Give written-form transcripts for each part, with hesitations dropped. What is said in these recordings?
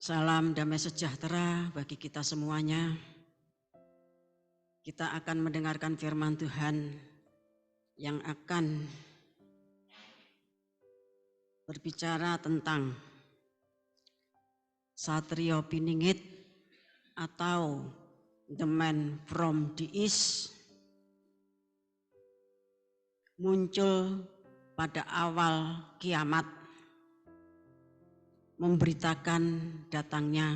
Salam damai sejahtera bagi kita semuanya. Kita akan mendengarkan firman Tuhan yang akan berbicara tentang Satrio Piningit atau The Man from the East muncul pada awal kiamat, memberitakan datangnya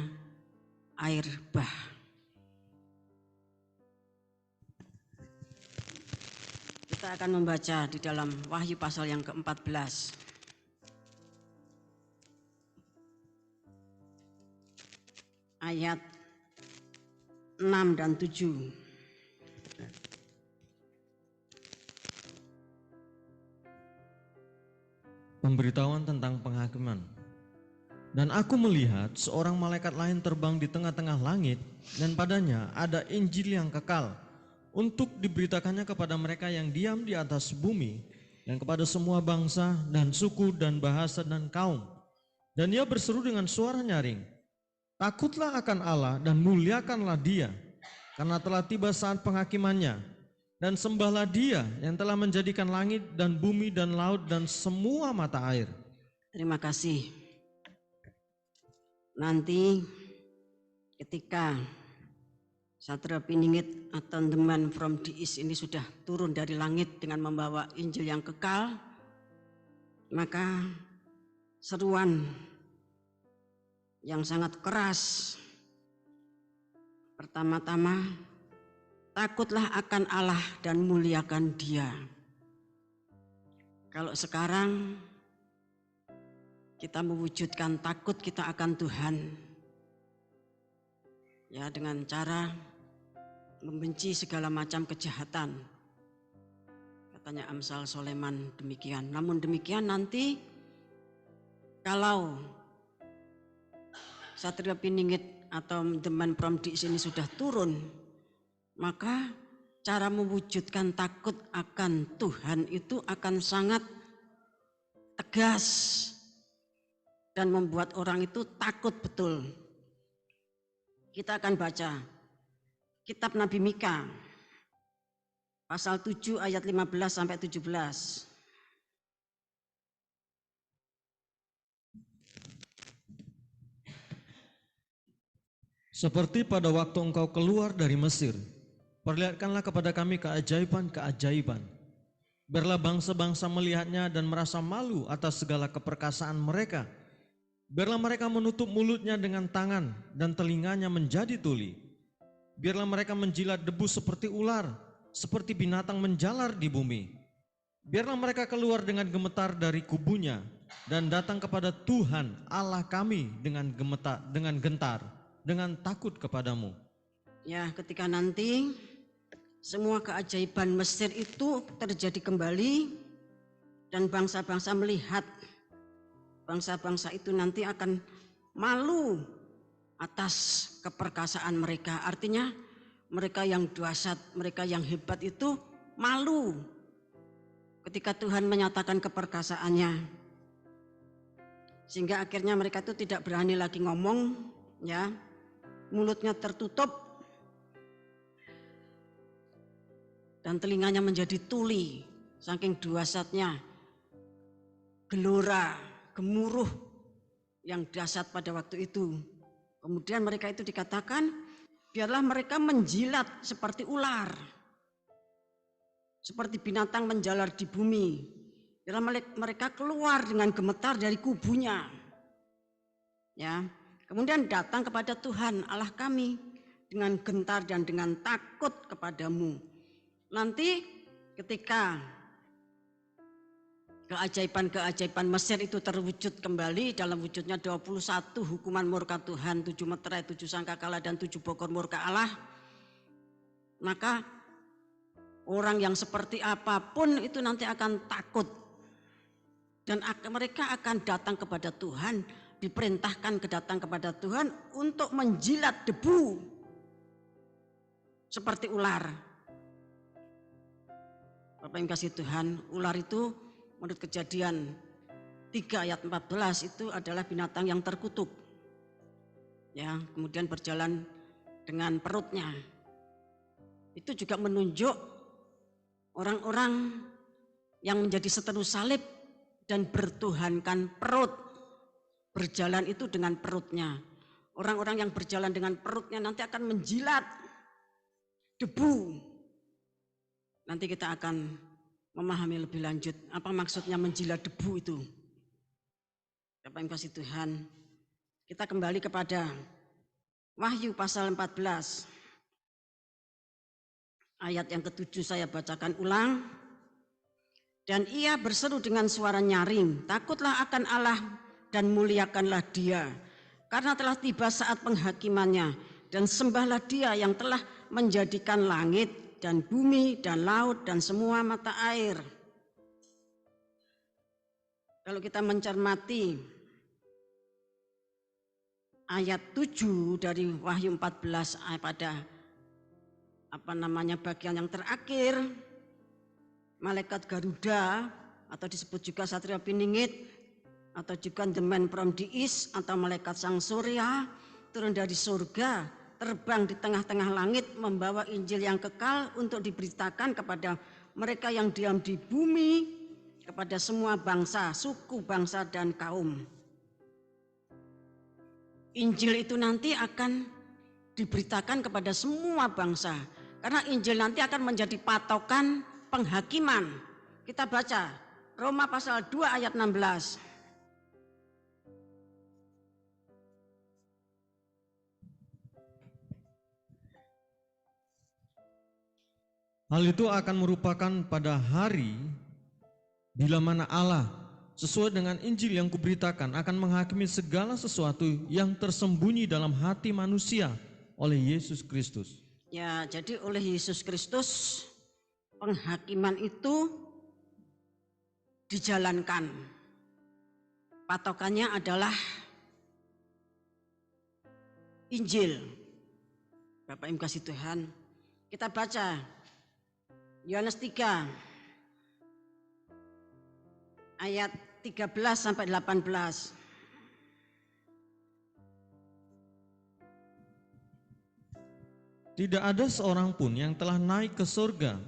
air bah. Kita akan membaca di dalam Wahyu pasal yang ke-14. Ayat 6 dan 7. Pemberitahuan tentang penghakiman. Dan aku melihat seorang malaikat lain terbang di tengah-tengah langit, dan padanya ada Injil yang kekal untuk diberitakannya kepada mereka yang diam di atas bumi, dan kepada semua bangsa dan suku dan bahasa dan kaum. Dan ia berseru dengan suara nyaring, "Takutlah akan Allah dan muliakanlah Dia, karena telah tiba saat penghakimannya. Dan sembahlah Dia yang telah menjadikan langit dan bumi dan laut dan semua mata air." Terima kasih. Nanti ketika Satrio Piningit atau The Man from the East ini sudah turun dari langit dengan membawa Injil yang kekal, maka seruan yang sangat keras pertama-tama, takutlah akan Allah dan muliakan Dia. Kalau sekarang kita mewujudkan takut kita akan Tuhan, ya, dengan cara membenci segala macam kejahatan. Katanya Amsal Soleman demikian. Namun demikian nanti kalau Satrio Piningit atau The Man from the East ini sudah turun, maka cara mewujudkan takut akan Tuhan itu akan sangat tegas dan membuat orang itu takut betul. Kita akan baca kitab Nabi Mika pasal 7 ayat 15 sampai 17. Seperti pada waktu engkau keluar dari Mesir, perlihatkanlah kepada kami keajaiban-keajaiban. Biarlah bangsa-bangsa melihatnya dan merasa malu atas segala keperkasaan mereka. Biarlah mereka menutup mulutnya dengan tangan dan telinganya menjadi tuli. Biarlah mereka menjilat debu seperti ular, seperti binatang menjalar di bumi. Biarlah mereka keluar dengan gemetar dari kubunya dan datang kepada Tuhan Allah kami dengan gentar, dengan takut kepadamu. Ya, ketika nanti semua keajaiban Mesir itu terjadi kembali dan bangsa-bangsa melihat, bangsa-bangsa itu nanti akan malu atas keperkasaan mereka. Artinya mereka yang dahsyat, mereka yang hebat itu malu ketika Tuhan menyatakan keperkasaannya. Sehingga akhirnya mereka itu tidak berani lagi ngomong, ya. Mulutnya tertutup dan telinganya menjadi tuli saking dahsyatnya gelora, gemuruh yang dahsyat pada waktu itu. Kemudian mereka itu dikatakan, biarlah mereka menjilat seperti ular, seperti binatang menjalar di bumi. Biarlah mereka keluar dengan gemetar dari kubunya, ya. Kemudian datang kepada Tuhan Allah kami dengan gentar dan dengan takut kepadamu. Nanti ketika keajaiban-keajaiban Mesir itu terwujud kembali dalam wujudnya 21 hukuman murka Tuhan, 7 meterai, 7 sangkakala dan 7 bokor murka Allah, maka orang yang seperti apapun itu nanti akan takut dan mereka akan datang kepada Tuhan, diperintahkan datang kepada Tuhan untuk menjilat debu seperti ular. Bapak yang kasih Tuhan, ular itu menurut Kejadian 3 ayat 14 itu adalah binatang yang terkutuk. ya, kemudian berjalan dengan perutnya. Itu juga menunjuk orang-orang yang menjadi seteru salib dan bertuhankan perut. Berjalan itu dengan perutnya. Orang-orang yang berjalan dengan perutnya nanti akan menjilat debu. Nanti kita akan memahami lebih lanjut apa maksudnya menjilat debu itu. Bapak yang kasih Tuhan, kita kembali kepada Wahyu pasal 14. Ayat yang ke-7 saya bacakan ulang. Dan ia berseru dengan suara nyaring, takutlah akan Allah dan muliakanlah Dia, karena telah tiba saat penghakimannya, dan sembahlah Dia yang telah menjadikan langit dan bumi dan laut dan semua mata air. Kalau kita mencermati ayat 7 dari Wahyu 14 pada bagian yang terakhir, malaikat Garuda atau disebut juga Satria Piningit atau juga the man from the east atau malaikat sang surya turun dari surga, terbang di tengah-tengah langit membawa Injil yang kekal untuk diberitakan kepada mereka yang diam di bumi, kepada semua bangsa, suku, bangsa dan kaum. Injil itu nanti akan diberitakan kepada semua bangsa. Karena Injil nanti akan menjadi patokan penghakiman. Kita baca Roma pasal 2 ayat 16. Hal itu akan merupakan pada hari bila mana Allah sesuai dengan Injil yang kuberitakan akan menghakimi segala sesuatu yang tersembunyi dalam hati manusia oleh Yesus Kristus. Ya, jadi oleh Yesus Kristus penghakiman itu dijalankan. Patokannya adalah Injil. Bapak Ibu kasih Tuhan, kita baca Yohanes 3 ayat 13 sampai 18. Tidak ada seorang pun yang telah naik ke surga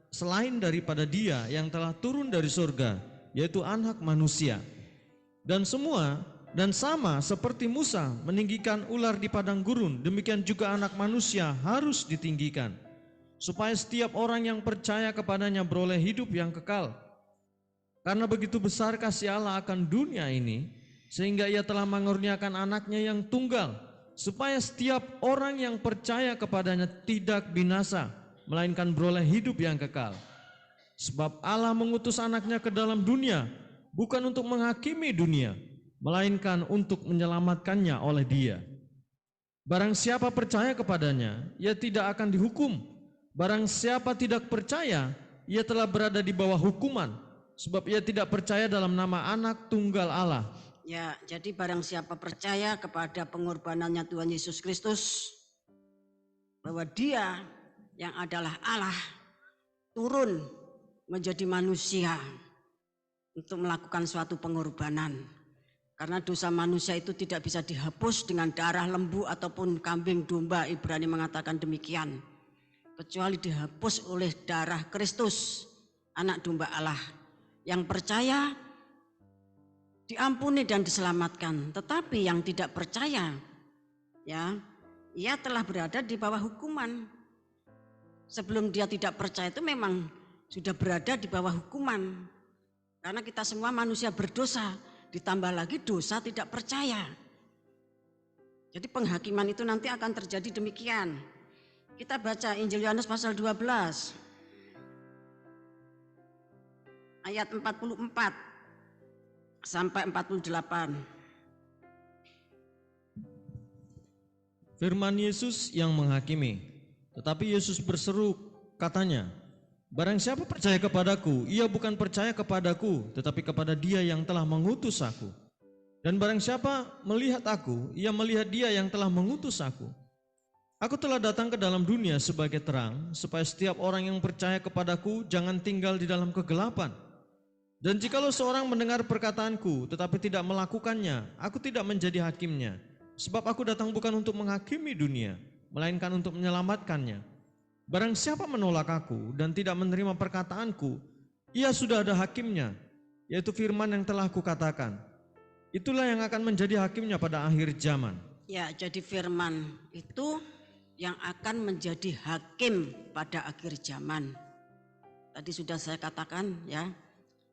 selain daripada Dia yang telah turun dari surga, yaitu Anak Manusia. Dan sama seperti Musa meninggikan ular di padang gurun, demikian juga Anak Manusia harus ditinggikan, supaya setiap orang yang percaya kepadanya beroleh hidup yang kekal. Karena begitu besar kasih Allah akan dunia ini, sehingga Ia telah mengurniakan anaknya yang tunggal, supaya setiap orang yang percaya kepadanya tidak binasa, melainkan beroleh hidup yang kekal. Sebab Allah mengutus anaknya ke dalam dunia, bukan untuk menghakimi dunia, melainkan untuk menyelamatkannya oleh Dia. Barang siapa percaya kepadanya, ia tidak akan dihukum. Barang siapa tidak percaya, ia telah berada di bawah hukuman, sebab ia tidak percaya dalam nama Anak Tunggal Allah. Ya, jadi barang siapa percaya kepada pengorbanannya Tuhan Yesus Kristus, bahwa Dia yang adalah Allah turun menjadi manusia untuk melakukan suatu pengorbanan. Karena dosa manusia itu tidak bisa dihapus dengan darah lembu ataupun kambing domba, Ibrani mengatakan demikian, kecuali dihapus oleh darah Kristus, anak domba Allah. Yang percaya diampuni dan diselamatkan, tetapi yang tidak percaya, ya, ia telah berada di bawah hukuman. Sebelum dia tidak percaya itu memang sudah berada di bawah hukuman, karena kita semua manusia berdosa, ditambah lagi dosa tidak percaya. Jadi penghakiman itu nanti akan terjadi demikian. Kita baca Injil Yohanes pasal 12 ayat 44 sampai 48. Firman Yesus yang menghakimi. Tetapi Yesus berseru, katanya, barang siapa percaya kepadaku, ia bukan percaya kepadaku, tetapi kepada Dia yang telah mengutus aku. Dan barang siapa melihat aku, ia melihat Dia yang telah mengutus aku. Aku telah datang ke dalam dunia sebagai terang, supaya setiap orang yang percaya kepadaku jangan tinggal di dalam kegelapan. Dan jikalau seorang mendengar perkataanku tetapi tidak melakukannya, aku tidak menjadi hakimnya. Sebab aku datang bukan untuk menghakimi dunia, melainkan untuk menyelamatkannya. Barang siapa menolak aku dan tidak menerima perkataanku, ia sudah ada hakimnya, yaitu firman yang telah kukatakan. Itulah yang akan menjadi hakimnya pada akhir zaman. Ya, jadi firman itu yang akan menjadi hakim pada akhir zaman. Tadi sudah saya katakan ya,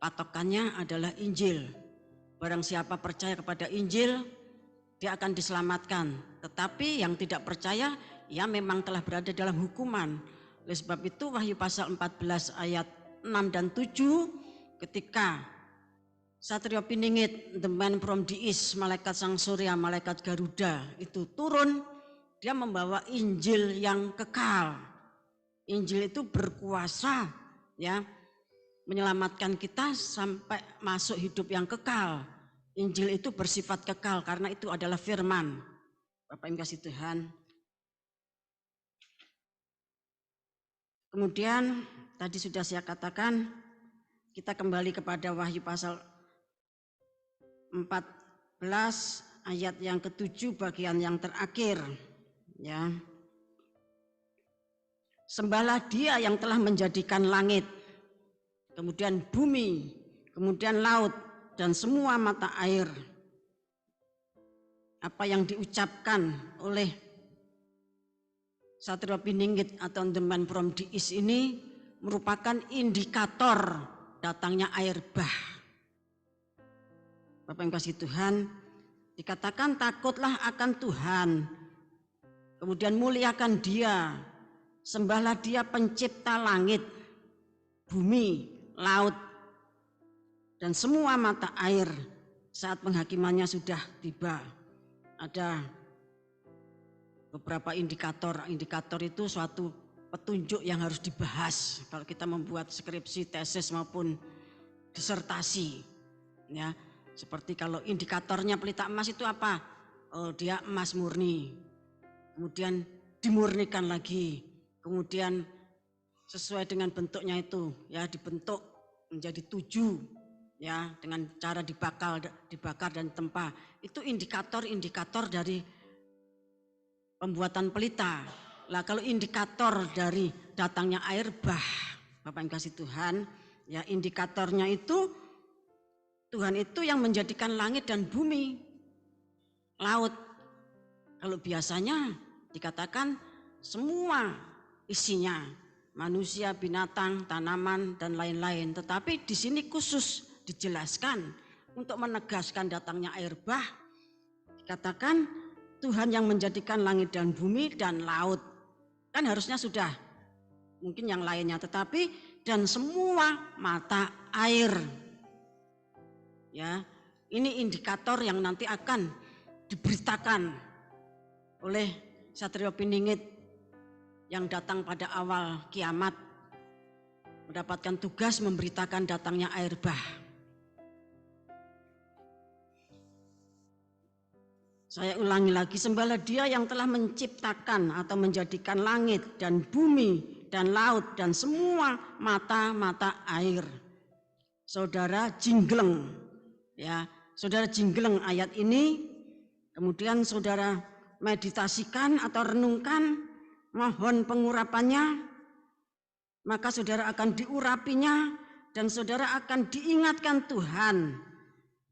patokannya adalah Injil. Barang siapa percaya kepada Injil, dia akan diselamatkan. Tetapi yang tidak percaya, ya memang telah berada dalam hukuman. Oleh sebab itu Wahyu pasal 14 ayat 6 dan 7, ketika Satrio Piningit, the man from the east, malaikat sang surya, malaikat Garuda itu turun, dia membawa Injil yang kekal. Injil itu berkuasa ya, menyelamatkan kita sampai masuk hidup yang kekal. Injil itu bersifat kekal karena itu adalah firman. Bapak Ibu kasih Tuhan. Kemudian tadi sudah saya katakan, kita kembali kepada Wahyu pasal 14 ayat yang ke-7 bagian yang terakhir. Ya. Sembahlah Dia yang telah menjadikan langit, kemudian bumi, kemudian laut, dan semua mata air. Apa yang diucapkan oleh Satrio Piningit atau the man from the east ini merupakan indikator datangnya air bah. Bapak yang kasih Tuhan, dikatakan takutlah akan Tuhan, kemudian muliakan Dia, sembahlah Dia pencipta langit, bumi, laut, dan semua mata air saat penghakimannya sudah tiba. Ada beberapa indikator. Indikator itu suatu petunjuk yang harus dibahas kalau kita membuat skripsi, tesis maupun disertasi. Ya, seperti kalau indikatornya pelita emas itu apa? Oh, dia emas murni. Kemudian dimurnikan lagi. Kemudian sesuai dengan bentuknya itu ya dibentuk menjadi 7. Ya, dengan cara dibakar dan ditempa. Itu indikator-indikator dari pembuatan pelita. Lah kalau indikator dari datangnya air bah, Bapak yang kasih Tuhan, ya indikatornya itu Tuhan itu yang menjadikan langit dan bumi, laut. Kalau biasanya dikatakan semua isinya, manusia, binatang, tanaman dan lain-lain. Tetapi di sini khusus dijelaskan untuk menegaskan datangnya air bah, dikatakan Tuhan yang menjadikan langit dan bumi dan laut. Kan harusnya sudah, mungkin yang lainnya, tetapi dan semua mata air. Ya, ini indikator yang nanti akan diberitakan oleh Satrio Piningit yang datang pada awal kiamat, mendapatkan tugas memberitakan datangnya air bah. Saya ulangi lagi, sembahlah Dia yang telah menciptakan atau menjadikan langit dan bumi dan laut dan semua mata-mata air. Saudara jinggleng, ya, saudara jinggleng ayat ini, kemudian saudara meditasikan atau renungkan, mohon pengurapannya, maka saudara akan diurapinya dan saudara akan diingatkan Tuhan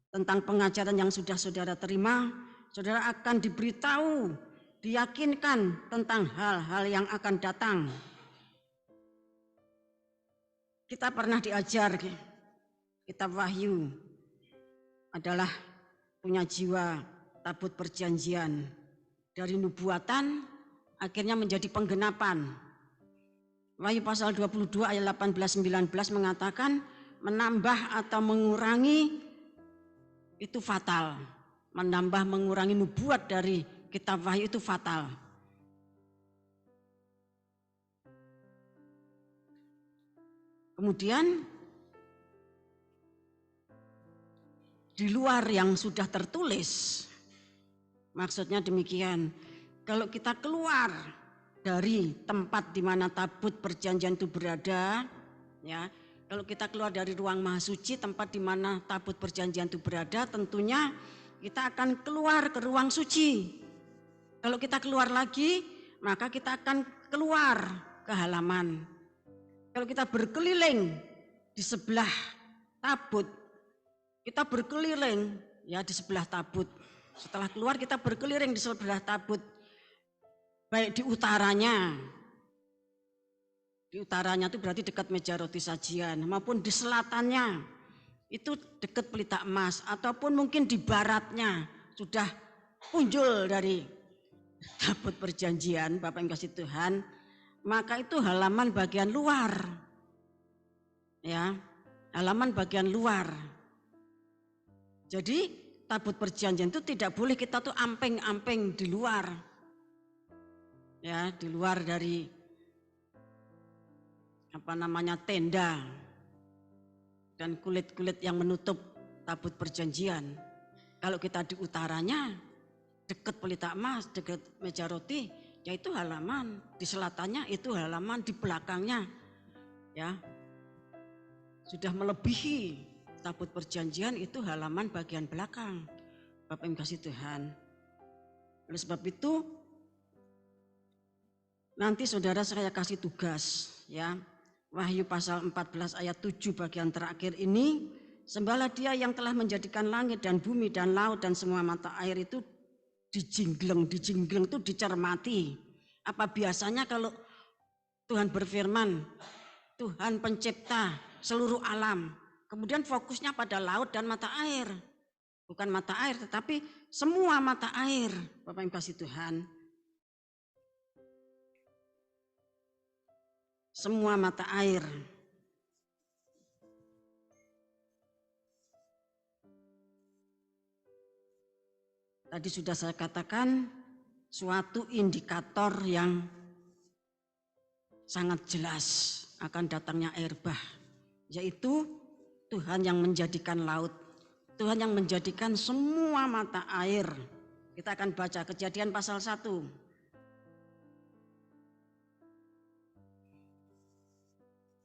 tentang pengajaran yang sudah saudara terima. Saudara akan diberitahu, diyakinkan tentang hal-hal yang akan datang. Kita pernah diajar, kitab Wahyu adalah punya jiwa tabut perjanjian. Dari nubuatan akhirnya menjadi penggenapan. Wahyu pasal 22 ayat 18-19 mengatakan menambah atau mengurangi itu fatal. Menambah mengurangi nubuat dari kitab Wahyu itu fatal. Kemudian di luar yang sudah tertulis, maksudnya demikian, kalau kita keluar dari tempat di mana tabut perjanjian itu berada, ya, kalau kita keluar dari ruang maha suci, tempat di mana tabut perjanjian itu berada, tentunya kita akan keluar ke ruang suci. Kalau kita keluar lagi, maka kita akan keluar ke halaman. Kalau kita berkeliling di sebelah tabut, kita berkeliling ya di sebelah tabut. Setelah keluar kita berkeliling di sebelah tabut, baik di utaranya. Di utaranya itu berarti dekat meja roti sajian, maupun di selatannya itu dekat pelita emas, ataupun mungkin di baratnya sudah punjul dari tabut perjanjian, Bapak yang kasih Tuhan, maka itu halaman bagian luar. Ya, halaman bagian luar. Jadi tabut perjanjian itu tidak boleh kita tuh ampeng-ampeng di luar. Ya, di luar dari tenda dan kulit-kulit yang menutup tabut perjanjian. Kalau kita di utaranya, dekat pelita emas, dekat meja roti, yaitu halaman. Di selatannya itu halaman, di belakangnya ya sudah melebihi tabut perjanjian, itu halaman bagian belakang. Bapak yang kasih Tuhan. Oleh sebab itu, nanti saudara saya kasih tugas ya. Wahyu pasal 14 ayat 7 bagian terakhir ini, sembahlah Dia yang telah menjadikan langit dan bumi dan laut dan semua mata air itu dijingleng itu dicermati. Apa biasanya kalau Tuhan berfirman, Tuhan pencipta seluruh alam, kemudian fokusnya pada laut dan mata air. Bukan mata air tetapi semua mata air, Bapak yang kasih Tuhan. Semua mata air. Tadi sudah saya katakan suatu indikator yang sangat jelas akan datangnya air bah, yaitu Tuhan yang menjadikan laut, Tuhan yang menjadikan semua mata air. Kita akan baca Kejadian pasal 1.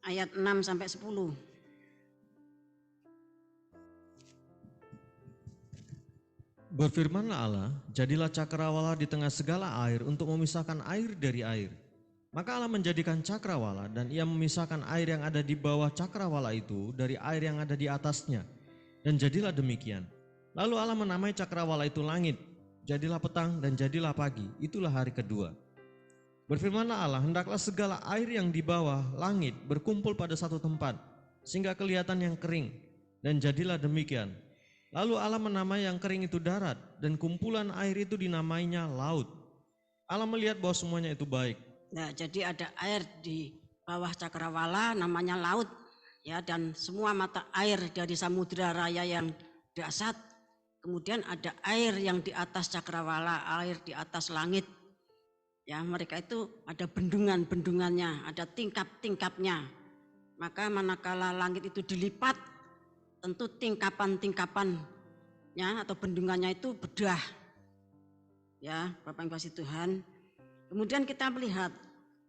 Ayat 6 sampai 10. Berfirmanlah Allah, jadilah cakrawala di tengah segala air untuk memisahkan air dari air. Maka Allah menjadikan cakrawala dan ia memisahkan air yang ada di bawah cakrawala itu dari air yang ada di atasnya. Dan jadilah demikian. Lalu Allah menamai cakrawala itu langit. Jadilah petang dan jadilah pagi, itulah hari kedua. Berfirmanlah Allah, hendaklah segala air yang di bawah langit berkumpul pada satu tempat, sehingga kelihatan yang kering. Dan jadilah demikian. Lalu Allah menamai yang kering itu darat, dan kumpulan air itu dinamainya laut. Allah melihat bahwa semuanya itu baik. Nah, jadi ada air di bawah cakrawala namanya laut, ya, dan semua mata air dari samudera raya yang dahsyat. Kemudian ada air yang di atas cakrawala, air di atas langit. Ya, mereka itu ada bendungan-bendungannya, ada tingkap-tingkapnya. Maka manakala langit itu dilipat, tentu tingkapan-tingkapannya atau bendungannya itu bedah. Ya, Bapak yang kasih Tuhan. Kemudian kita melihat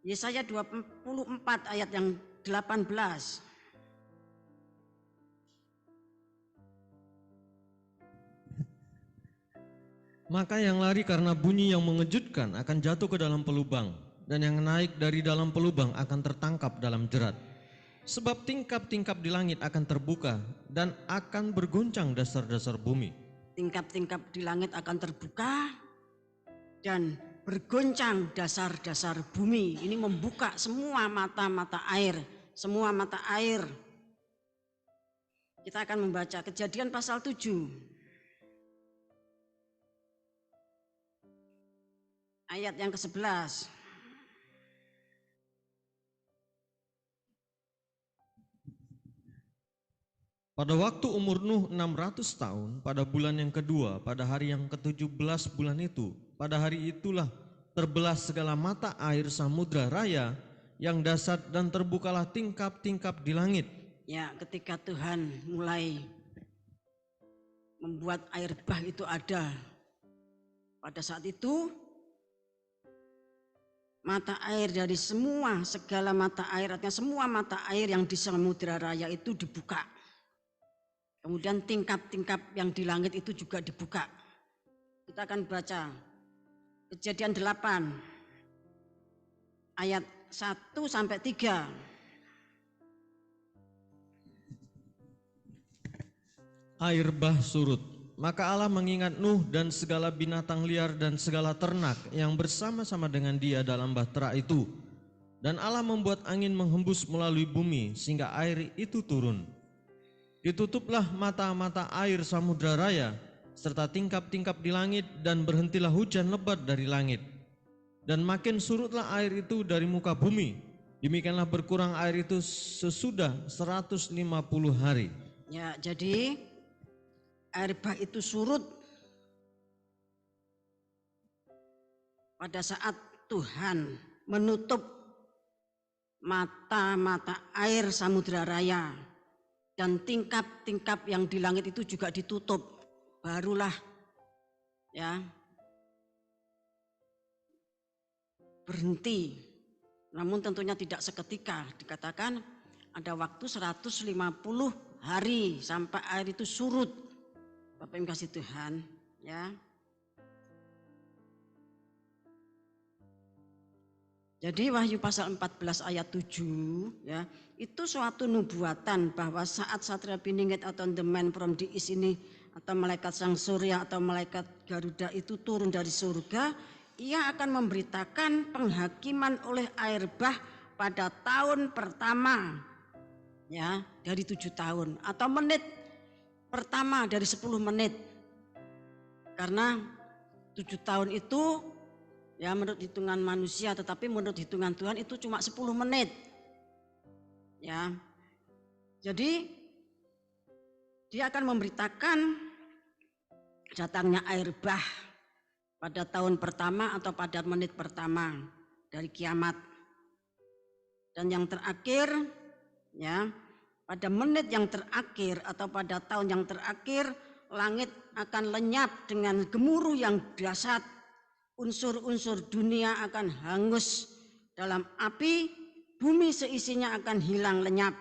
Yesaya 24 ayat yang 18. Maka yang lari karena bunyi yang mengejutkan akan jatuh ke dalam pelubang, dan yang naik dari dalam pelubang akan tertangkap dalam jerat. Sebab tingkap-tingkap di langit akan terbuka dan akan berguncang dasar-dasar bumi. Tingkap-tingkap di langit akan terbuka dan bergoncang dasar-dasar bumi. Ini membuka semua mata-mata air, semua mata air. Kita akan membaca Kejadian pasal 7. Ayat yang ke-11. Pada waktu umur Nuh 600 tahun, pada bulan yang kedua, pada hari yang ke-17 bulan itu, pada hari itulah terbelah segala mata air samudra raya yang dasar dan terbukalah tingkap-tingkap di langit. Ya, ketika Tuhan mulai membuat air bah itu ada, pada saat itu mata air dari segala mata air, artinya semua mata air yang di samudra raya itu dibuka. Kemudian tingkap-tingkap yang di langit itu juga dibuka. Kita akan baca Kejadian 8 ayat 1 sampai 3. Air bah surut, maka Allah mengingat Nuh dan segala binatang liar dan segala ternak yang bersama-sama dengan dia dalam bahtera itu. Dan Allah membuat angin menghembus melalui bumi sehingga air itu turun. Ditutuplah mata-mata air samudra raya serta tingkap-tingkap di langit, dan berhentilah hujan lebat dari langit. Dan makin surutlah air itu dari muka bumi. Demikianlah berkurang air itu sesudah 150 hari. Ya, jadi air bah itu surut pada saat Tuhan menutup mata-mata air samudra raya, dan tingkap-tingkap yang di langit itu juga ditutup. Barulah ya berhenti. Namun tentunya tidak seketika, dikatakan ada waktu 150 hari sampai air itu surut. Bapak Ibu kasih Tuhan, ya. Jadi Wahyu pasal 14 ayat 7 ya, itu suatu nubuatan bahwa saat Satria Piningit atau the man from the east ini, atau malaikat sang surya atau malaikat Garuda itu turun dari surga, ia akan memberitakan penghakiman oleh air bah pada tahun pertama ya dari 7 tahun, atau menit pertama dari 10 menit. Karena 7 tahun itu ya menurut hitungan manusia, tetapi menurut hitungan Tuhan itu cuma 10 menit. Ya. Jadi dia akan memberitakan datangnya air bah pada tahun pertama atau pada menit pertama dari kiamat. Dan yang terakhir ya, pada menit yang terakhir atau pada tahun yang terakhir, langit akan lenyap dengan gemuruh yang dahsyat. Unsur-unsur dunia akan hangus dalam api, bumi seisinya akan hilang lenyap.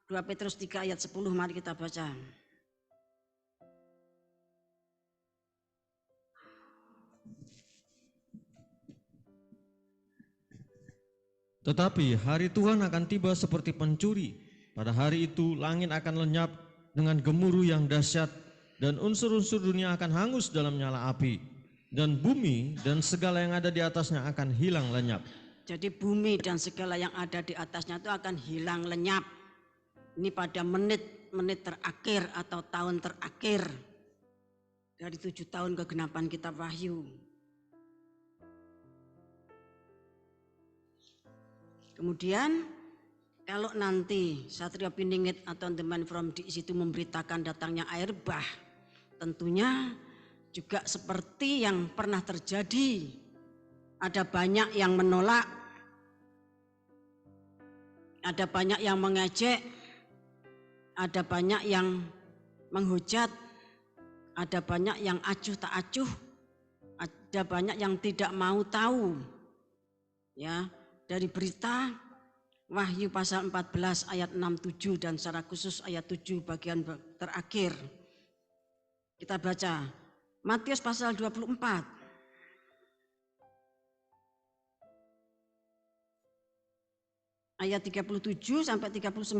2 Petrus 3 ayat 10, mari kita baca. Tetapi hari Tuhan akan tiba seperti pencuri. Pada hari itu langit akan lenyap dengan gemuruh yang dahsyat, dan unsur-unsur dunia akan hangus dalam nyala api. Dan bumi dan segala yang ada di atasnya akan hilang lenyap. Jadi bumi dan segala yang ada di atasnya itu akan hilang lenyap. Ini pada menit-menit terakhir atau tahun terakhir dari 7 tahun kegenapan kitab Wahyu. Kemudian kalau nanti Satria Piningit atau the man from the east itu memberitakan datangnya air bah, tentunya juga seperti yang pernah terjadi, ada banyak yang menolak, ada banyak yang mengejek, ada banyak yang menghujat, ada banyak yang acuh tak acuh, ada banyak yang tidak mau tahu ya dari berita Wahyu pasal 14 ayat 6-7 dan secara khusus ayat 7 bagian terakhir. Kita baca Matius pasal 24 ayat 37 sampai 39.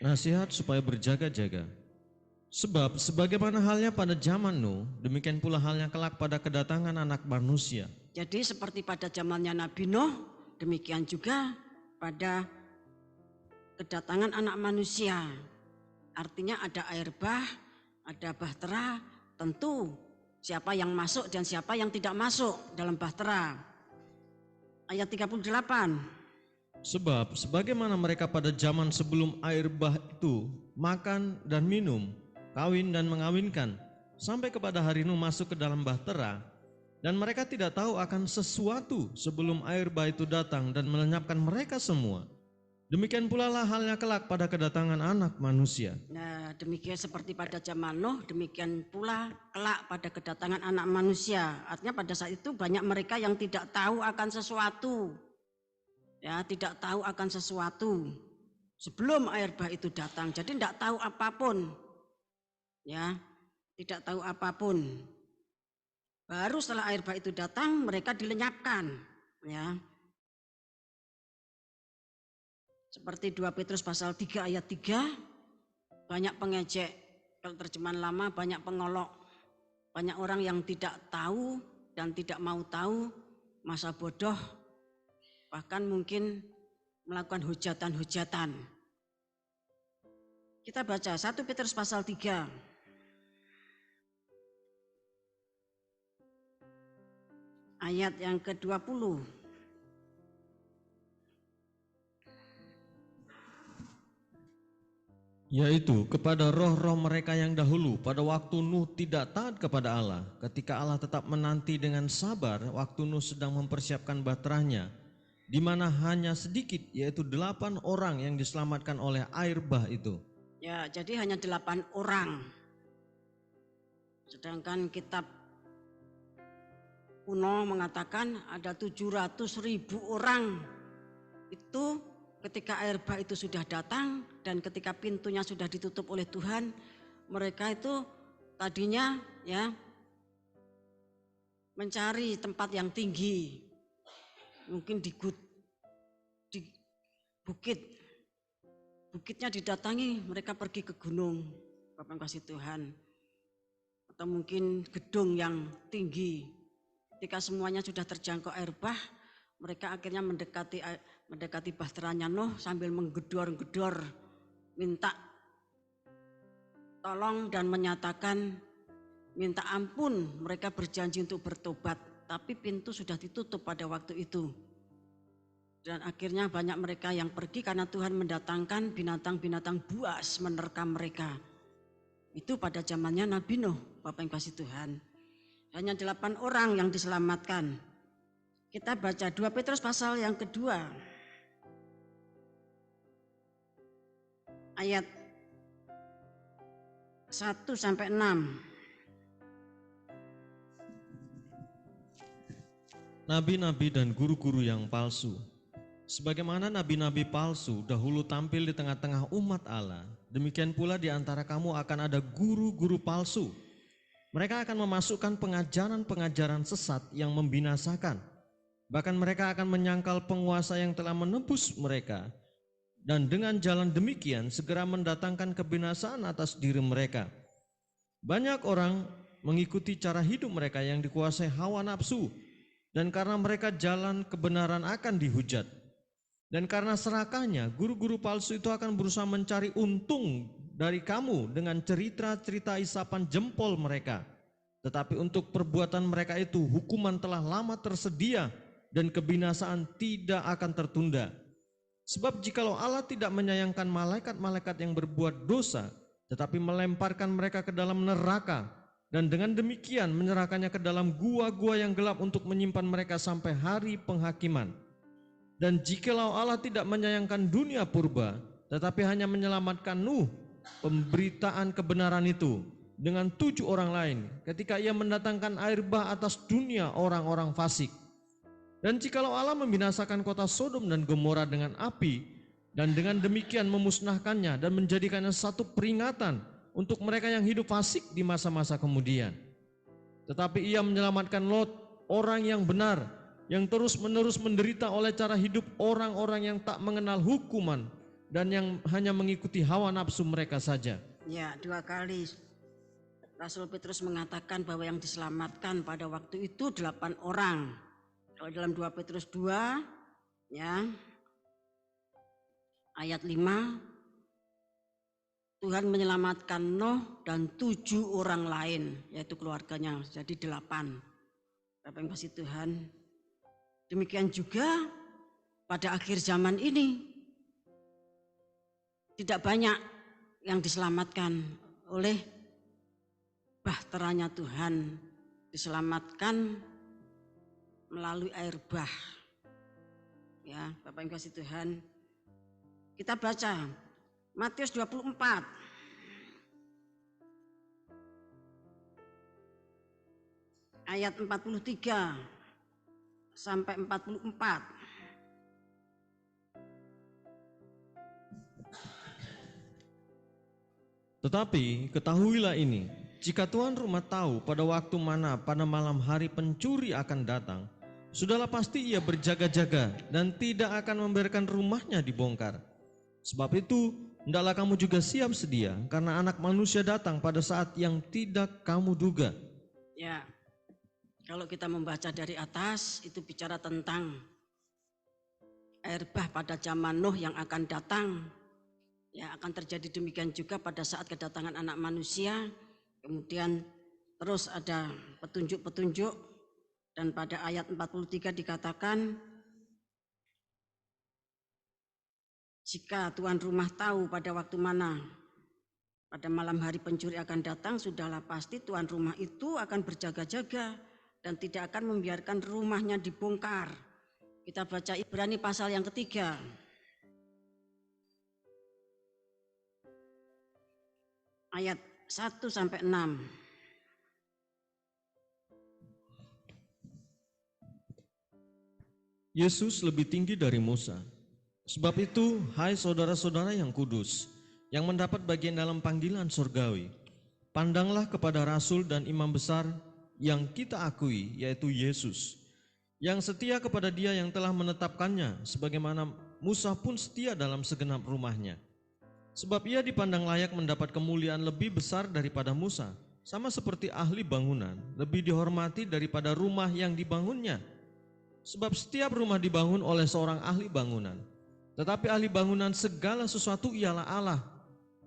Nasihat supaya berjaga-jaga. Sebab sebagaimana halnya pada zaman Nuh, demikian pula halnya kelak pada kedatangan Anak Manusia. Jadi seperti pada zamannya Nabi Nuh, demikian juga pada kedatangan Anak Manusia. Artinya ada air bah, ada bahtera, tentu siapa yang masuk dan siapa yang tidak masuk dalam bahtera. Ayat 38. Sebab sebagaimana mereka pada zaman sebelum air bah itu makan dan minum, kawin dan mengawinkan, sampai kepada hari Nuh masuk ke dalam bahtera, dan mereka tidak tahu akan sesuatu sebelum air bah itu datang dan melenyapkan mereka semua. Demikian pula lah halnya kelak pada kedatangan Anak Manusia. Nah, demikian seperti pada zaman Nuh, demikian pula kelak pada kedatangan Anak Manusia. Artinya pada saat itu banyak mereka yang tidak tahu akan sesuatu. Ya, tidak tahu akan sesuatu sebelum air bah itu datang. Jadi tidak tahu apapun. ya, tidak tahu apapun. Baru setelah air bah itu datang, mereka dilenyapkan, ya. Seperti 2 Petrus pasal 3 ayat 3, banyak pengejek, kalau terjemahan lama banyak pengolok, banyak orang yang tidak tahu dan tidak mau tahu, masa bodoh, bahkan mungkin melakukan hujatan-hujatan. Kita baca 1 Petrus pasal 3. Ayat yang ke-20. Yaitu kepada roh-roh mereka yang dahulu pada waktu Nuh tidak taat kepada Allah, ketika Allah tetap menanti dengan sabar waktu Nuh sedang mempersiapkan bahteranya, di mana hanya sedikit, yaitu 8 orang yang diselamatkan oleh air bah itu. Ya, jadi hanya 8 orang. Sedangkan kitab kuno mengatakan ada 700.000 orang. Itu ketika air bah itu sudah datang dan ketika pintunya sudah ditutup oleh Tuhan, mereka itu tadinya ya mencari tempat yang tinggi, mungkin di bukit, bukitnya didatangi, mereka pergi ke gunung, Bapak yang kasih Tuhan, atau mungkin gedung yang tinggi. Ketika semuanya sudah terjangkau air bah, mereka akhirnya mendekati bahteranya Nuh sambil menggedor-gedor, minta tolong dan menyatakan minta ampun. Mereka berjanji untuk bertobat, tapi pintu sudah ditutup pada waktu itu. Dan akhirnya banyak mereka yang pergi karena Tuhan mendatangkan binatang-binatang buas menerkam mereka. Itu pada zamannya Nabi Nuh, Bapak yang kasih Tuhan. Hanya 8 orang yang diselamatkan. Kita baca 2 Petrus pasal yang kedua. Ayat 1 sampai 6. Nabi-nabi dan guru-guru yang palsu. Sebagaimana nabi-nabi palsu dahulu tampil di tengah-tengah umat Allah, demikian pula di antara kamu akan ada guru-guru palsu. Mereka akan memasukkan pengajaran-pengajaran sesat yang membinasakan. Bahkan mereka akan menyangkal penguasa yang telah menebus mereka, dan dengan jalan demikian segera mendatangkan kebinasaan atas diri mereka. Banyak orang mengikuti cara hidup mereka yang dikuasai hawa nafsu, dan karena mereka jalan kebenaran akan dihujat. Dan karena serakahnya, guru-guru palsu itu akan berusaha mencari untung dari kamu dengan cerita-cerita isapan jempol mereka. Tetapi untuk perbuatan mereka itu hukuman telah lama tersedia dan kebinasaan tidak akan tertunda. Sebab jikalau Allah tidak menyayangkan malaikat-malaikat yang berbuat dosa, tetapi melemparkan mereka ke dalam neraka, dan dengan demikian menyerahkannya ke dalam gua-gua yang gelap untuk menyimpan mereka sampai hari penghakiman. Dan jikalau Allah tidak menyayangkan dunia purba, tetapi hanya menyelamatkan Nuh, pemberitaan kebenaran itu, dengan 7 orang lain, ketika ia mendatangkan air bah atas dunia orang-orang fasik. Dan jikalau Allah membinasakan kota Sodom dan Gomora dengan api, dan dengan demikian memusnahkannya dan menjadikannya satu peringatan untuk mereka yang hidup fasik di masa-masa kemudian. Tetapi ia menyelamatkan Lot, orang yang benar, yang terus-menerus menderita oleh cara hidup orang-orang yang tak mengenal hukuman dan yang hanya mengikuti hawa nafsu mereka saja. Ya, 2 kali Rasul Petrus mengatakan bahwa yang diselamatkan pada waktu itu 8 orang. Kalau dalam 2 Petrus 2, ya, ayat 5, Tuhan menyelamatkan Nuh dan 7 orang lain, yaitu keluarganya, jadi 8. Bapak yang kasih Tuhan. Demikian juga pada akhir zaman ini tidak banyak yang diselamatkan oleh bahteranya Tuhan, diselamatkan melalui air bah. Ya, Bapak yang kasih Tuhan. Kita baca Matius 24 ayat 43 sampai 44. Tetapi ketahuilah ini, jika tuan rumah tahu pada waktu mana pada malam hari pencuri akan datang, sudahlah pasti ia berjaga-jaga dan tidak akan membiarkan rumahnya dibongkar. Sebab itu, hendaklah kamu juga siap sedia, karena Anak Manusia datang pada saat yang tidak kamu duga. Ya, kalau kita membaca dari atas, itu bicara tentang air bah pada zaman Nuh yang akan datang. Ya, akan terjadi demikian juga pada saat kedatangan Anak Manusia. Kemudian terus ada petunjuk-petunjuk, dan pada ayat 43 dikatakan, jika tuan rumah tahu pada waktu mana pada malam hari pencuri akan datang, sudahlah pasti tuan rumah itu akan berjaga-jaga dan tidak akan membiarkan rumahnya dibongkar. Kita baca Ibrani pasal yang ketiga. Ayat 1-6. Yesus lebih tinggi dari Musa. Sebab itu, hai saudara-saudara yang kudus, yang mendapat bagian dalam panggilan surgawi, pandanglah kepada Rasul dan Imam Besar yang kita akui, yaitu Yesus, yang setia kepada Dia yang telah menetapkannya, sebagaimana Musa pun setia dalam segenap rumahnya. Sebab ia dipandang layak mendapat kemuliaan lebih besar daripada Musa, sama seperti ahli bangunan lebih dihormati daripada rumah yang dibangunnya. Sebab setiap rumah dibangun oleh seorang ahli bangunan, tetapi ahli bangunan segala sesuatu ialah Allah.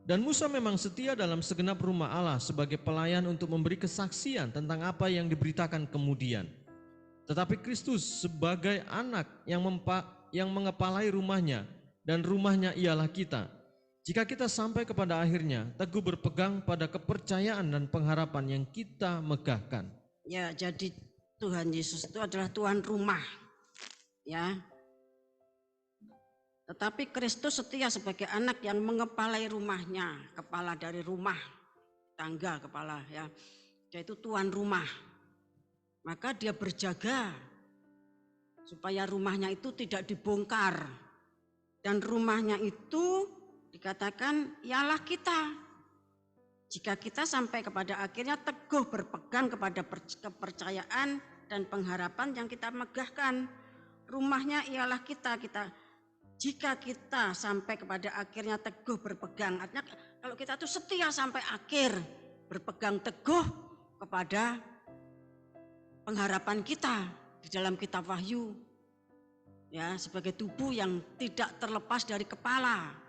Dan Musa memang setia dalam segenap rumah Allah sebagai pelayan untuk memberi kesaksian tentang apa yang diberitakan kemudian. Tetapi Kristus sebagai anak yang mengepalai rumahnya, dan rumahnya ialah kita. Jika kita sampai kepada akhirnya, teguh berpegang pada kepercayaan dan pengharapan yang kita megahkan. Ya, jadi Tuhan Yesus itu adalah tuan rumah. Ya. Tetapi Kristus setia sebagai anak yang mengepalai rumahnya, kepala dari rumah tangga, kepala ya. Dia itu tuan rumah. Maka dia berjaga supaya rumahnya itu tidak dibongkar. Dan rumahnya itu dikatakan ialah kita. Jika kita sampai kepada akhirnya teguh berpegang kepada kepercayaan dan pengharapan yang kita megahkan. Rumahnya ialah kita. Jika kita sampai kepada akhirnya teguh berpegang, artinya kalau kita tuh setia sampai akhir, berpegang teguh kepada pengharapan kita di dalam kitab Wahyu. Ya, sebagai tubuh yang tidak terlepas dari kepala.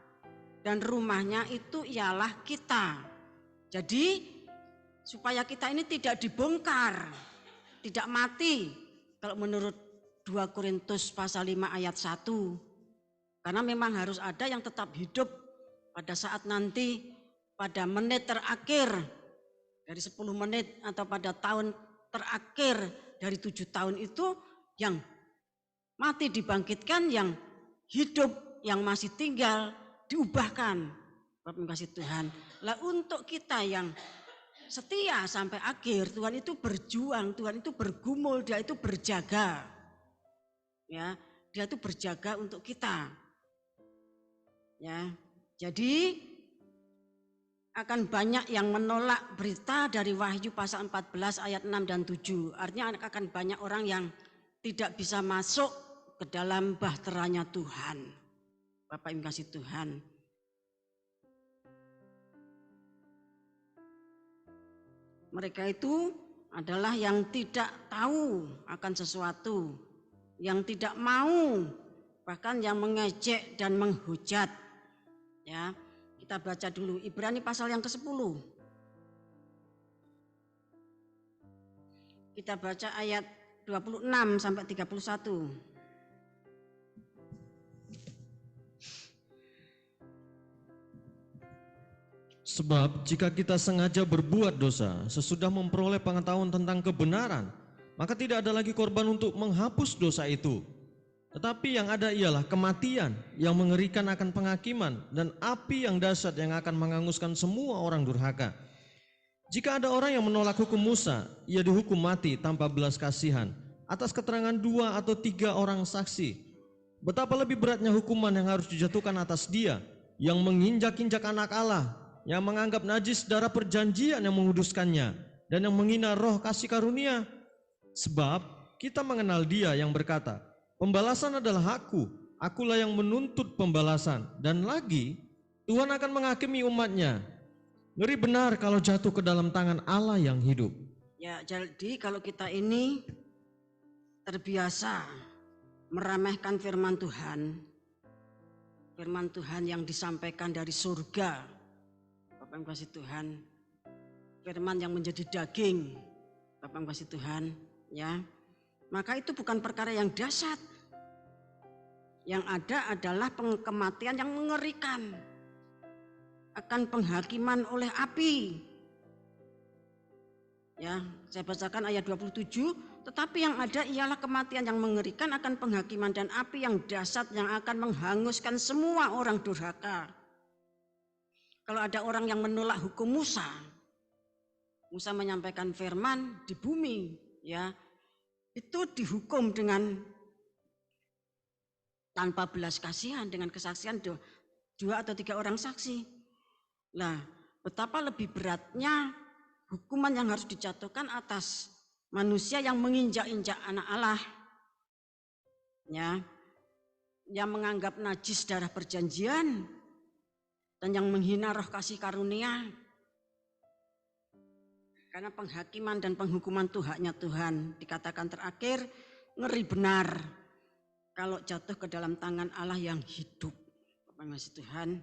Dan rumahnya itu ialah kita. Jadi supaya kita ini tidak dibongkar, tidak mati. Kalau menurut 2 Korintus pasal 5 ayat 1. Karena memang harus ada yang tetap hidup pada saat nanti, pada menit terakhir dari 10 menit atau pada tahun terakhir dari 7 tahun itu, yang mati dibangkitkan, yang hidup, yang masih tinggal diubahkan. Bapak kasih Tuhan. Lah untuk kita yang setia sampai akhir, Tuhan itu berjuang, Tuhan itu bergumul, Dia itu berjaga. Ya, Dia itu berjaga untuk kita. Ya, jadi akan banyak yang menolak berita dari Wahyu pasal 14 ayat 6 dan 7. Artinya akan banyak orang yang tidak bisa masuk ke dalam bahteranya Tuhan. Bapak Ibu kasih Tuhan. Mereka itu adalah yang tidak tahu akan sesuatu, yang tidak mau, bahkan yang mengejek dan menghujat. Ya, kita baca dulu Ibrani pasal yang ke-10. Kita baca ayat 26 sampai 31. Sebab jika kita sengaja berbuat dosa sesudah memperoleh pengetahuan tentang kebenaran, maka tidak ada lagi korban untuk menghapus dosa itu. Tetapi yang ada ialah kematian yang mengerikan akan penghakiman, dan api yang dahsyat yang akan menghanguskan semua orang durhaka. Jika ada orang yang menolak hukum Musa, ia dihukum mati tanpa belas kasihan atas keterangan 2 atau 3 orang saksi. Betapa lebih beratnya hukuman yang harus dijatuhkan atas dia yang menginjak-injak anak Allah yang menganggap najis darah perjanjian yang menguduskannya, dan yang menghina roh kasih karunia. Sebab kita mengenal Dia yang berkata, pembalasan adalah akulah yang menuntut pembalasan. Dan lagi, Tuhan akan menghakimi umatnya. Ngeri benar kalau jatuh ke dalam tangan Allah yang hidup. Ya, jadi kalau kita ini terbiasa meremehkan firman Tuhan yang disampaikan dari surga, Bapak yang kasih Tuhan, firman yang menjadi daging, Bapak yang kasih Tuhan, ya, maka itu bukan perkara yang dahsyat. Yang ada adalah kematian yang mengerikan, akan penghakiman oleh api. Ya, saya bacakan ayat 27, tetapi yang ada ialah kematian yang mengerikan, akan penghakiman dan api yang dahsyat yang akan menghanguskan semua orang durhaka. Kalau ada orang yang menolak hukum Musa menyampaikan firman di bumi, ya, itu dihukum dengan tanpa belas kasihan, dengan kesaksian 2 atau 3 orang saksi. Nah, betapa lebih beratnya hukuman yang harus dijatuhkan atas manusia yang menginjak-injak anak Allah, ya, yang menganggap najis darah perjanjian dan yang menghina roh kasih karunia. Karena penghakiman dan penghukuman itu haknya Tuhan. Dikatakan terakhir, ngeri benar kalau jatuh ke dalam tangan Allah yang hidup. Bapak masih Tuhan.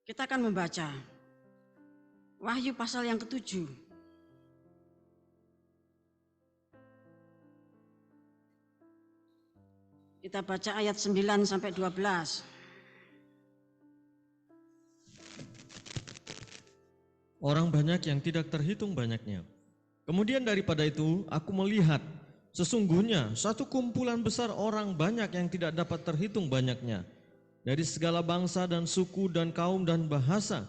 Kita akan membaca Wahyu pasal yang ke-7. Kita baca ayat 9 sampai 12. Orang banyak yang tidak terhitung banyaknya. Kemudian daripada itu aku melihat sesungguhnya satu kumpulan besar orang banyak yang tidak dapat terhitung banyaknya, dari segala bangsa dan suku dan kaum dan bahasa,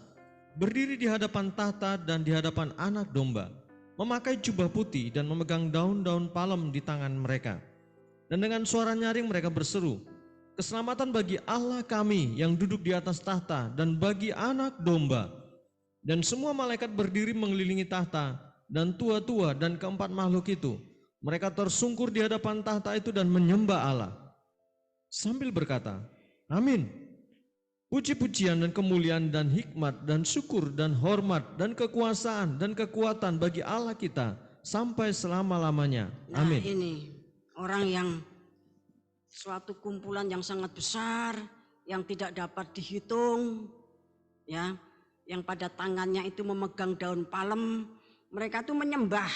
berdiri di hadapan tahta dan di hadapan Anak Domba, memakai jubah putih dan memegang daun-daun palem di tangan mereka. Dan dengan suara nyaring mereka berseru, keselamatan bagi Allah kami yang duduk di atas tahta dan bagi Anak Domba. Dan semua malaikat berdiri mengelilingi tahta dan tua-tua dan keempat makhluk itu. Mereka tersungkur di hadapan tahta itu dan menyembah Allah sambil berkata, amin. Puji-pujian dan kemuliaan dan hikmat dan syukur dan hormat dan kekuasaan dan kekuatan bagi Allah kita sampai selama-lamanya. Amin. Nah, ini orang yang suatu kumpulan yang sangat besar, yang tidak dapat dihitung, ya, yang pada tangannya itu memegang daun palem, mereka itu menyembah,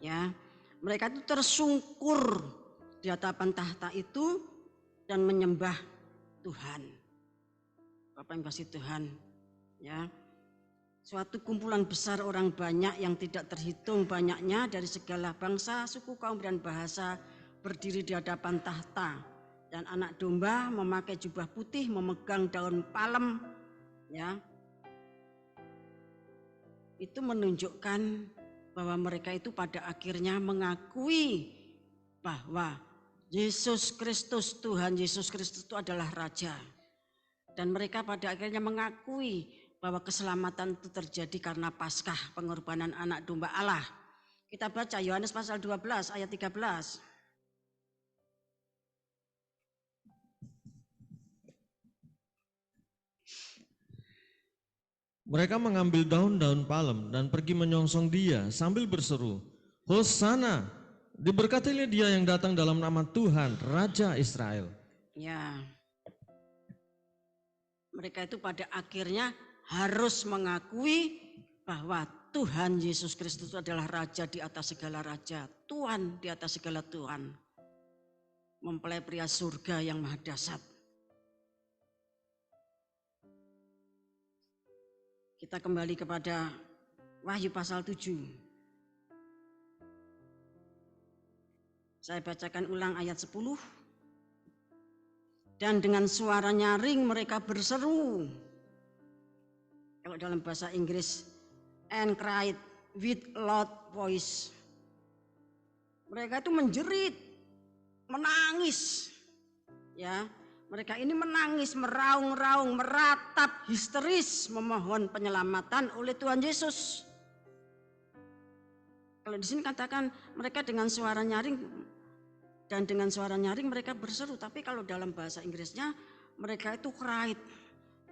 ya, mereka itu tersungkur di hadapan tahta itu dan menyembah Tuhan. Bapak yang kasih Tuhan, ya, suatu kumpulan besar orang banyak yang tidak terhitung banyaknya dari segala bangsa, suku, kaum dan bahasa berdiri di hadapan tahta, dan Anak Domba memakai jubah putih, memegang daun palem, ya, itu menunjukkan bahwa mereka itu pada akhirnya mengakui bahwa Yesus Kristus, Tuhan Yesus Kristus itu adalah Raja. Dan mereka pada akhirnya mengakui bahwa keselamatan itu terjadi karena Paskah, pengorbanan Anak Domba Allah. Kita baca Yohanes pasal 12 ayat 13. Mereka mengambil daun-daun palem dan pergi menyongsong Dia sambil berseru, Hosana, diberkatilah Dia yang datang dalam nama Tuhan, Raja Israel. Ya, mereka itu pada akhirnya harus mengakui bahwa Tuhan Yesus Kristus adalah Raja di atas segala raja, Tuhan di atas segala Tuhan, mempelai pria surga yang maha dahsyat. Kita kembali kepada Wahyu pasal 7. Saya bacakan ulang ayat 10. Dan dengan suara nyaring mereka berseru. Kalau dalam bahasa Inggris, and cried with loud voice. Mereka itu menjerit, menangis. Ya, Mereka ini menangis, meraung-raung, meratap, histeris, memohon penyelamatan oleh Tuhan Yesus. Kalau di sini katakan mereka dengan suara nyaring, dan dengan suara nyaring mereka berseru. Tapi kalau dalam bahasa Inggrisnya mereka itu cried,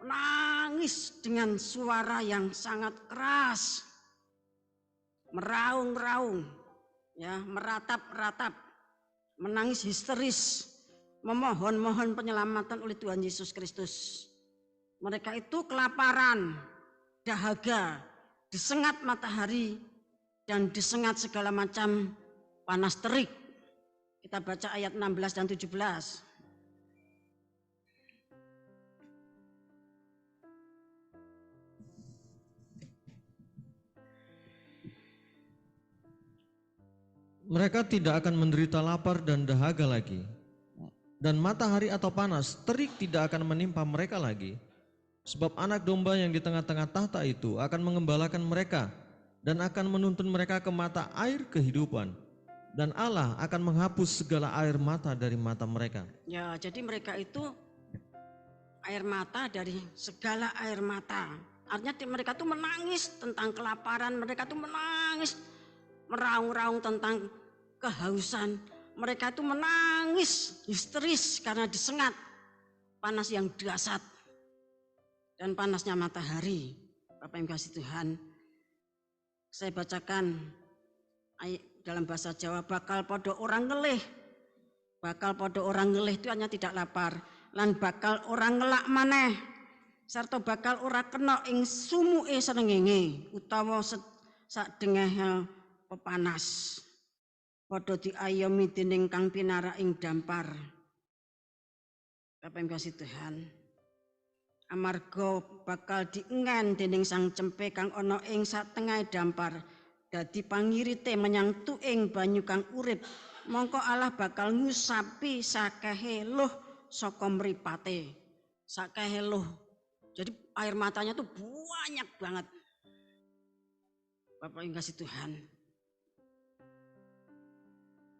menangis dengan suara yang sangat keras, meraung-raung, ya, meratap-ratap, menangis histeris, memohon penyelamatan oleh Tuhan Yesus Kristus. Mereka itu kelaparan, dahaga, disengat matahari, dan disengat segala macam panas terik. Kita baca ayat 16 dan 17. Mereka tidak akan menderita lapar dan dahaga lagi, dan matahari atau panas terik tidak akan menimpa mereka lagi. Sebab anak domba yang di tengah-tengah tahta itu akan mengembalakan mereka dan akan menuntun mereka ke mata air kehidupan. Dan Allah akan menghapus segala air mata dari mata mereka. Ya, jadi mereka itu air mata dari segala air mata. Artinya mereka tuh menangis tentang kelaparan, mereka tuh menangis, meraung-raung tentang kehausan. Mereka itu menangis histeris karena disengat panas yang dahsyat dan panasnya matahari. Bapak yang kasih Tuhan, saya bacakan dalam bahasa Jawa, bakal podo orang ngelih. Bakal podo orang ngelih itu hanya tidak lapar, lan bakal orang ngelak maneh, sarta bakal ora kena ing sumuke srengenge utawa sadengah pepanas. Padha diayomi dening kang pinara ing dampar. Bapak yang kasih Tuhan, amarga bakal diengen dening sang cempe kang ana ing satengah dampar, dadi pangirite menyang tuing banyu kang urip, mongko Allah bakal ngusapi sakehe luh saka mripate. Sakehe luh. Jadi air matanya tuh banyak banget. Bapak yang kasih Tuhan,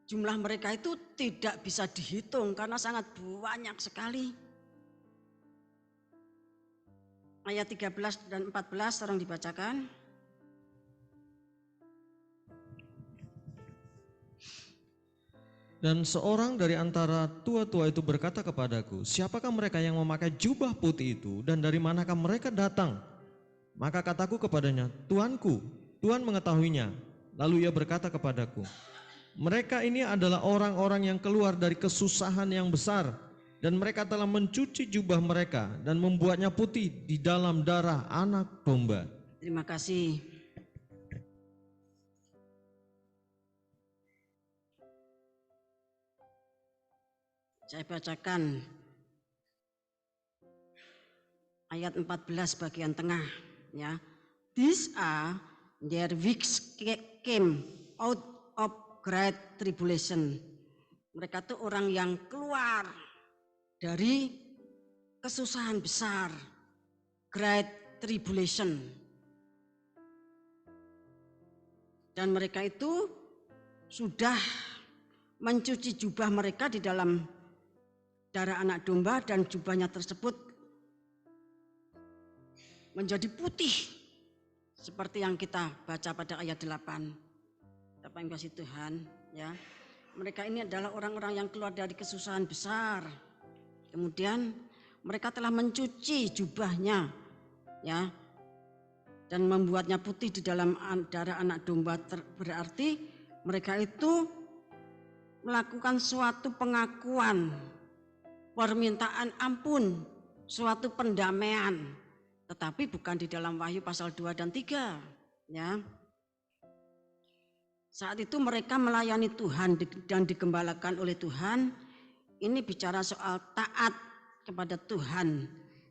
jumlah mereka itu tidak bisa dihitung karena sangat banyak sekali. Ayat 13 dan 14 tolong dibacakan. Dan seorang dari antara tua-tua itu berkata kepadaku, siapakah mereka yang memakai jubah putih itu dan dari manakah mereka datang? Maka kataku kepadanya, Tuanku, Tuhan mengetahuinya. Lalu ia berkata kepadaku, mereka ini adalah orang-orang yang keluar dari kesusahan yang besar, dan mereka telah mencuci jubah mereka dan membuatnya putih di dalam darah anak domba. Terima kasih. Saya bacakan ayat 14 bagian tengah, ya. These are their which came out of great tribulation. Mereka tuh orang yang keluar dari kesusahan besar, great tribulation. Dan mereka itu sudah mencuci jubah mereka di dalam darah anak domba, dan jubahnya tersebut menjadi putih seperti yang kita baca pada ayat 8. Bapak yang kasih Tuhan, ya. Mereka ini adalah orang-orang yang keluar dari kesusahan besar. Kemudian mereka telah mencuci jubahnya, ya, dan membuatnya putih di dalam darah anak domba. Berarti mereka itu melakukan suatu pengakuan, permintaan ampun, suatu pendamaian, tetapi bukan di dalam Wahyu pasal 2 dan 3, ya. Saat itu mereka melayani Tuhan dan digembalakan oleh Tuhan. Ini bicara soal taat kepada Tuhan,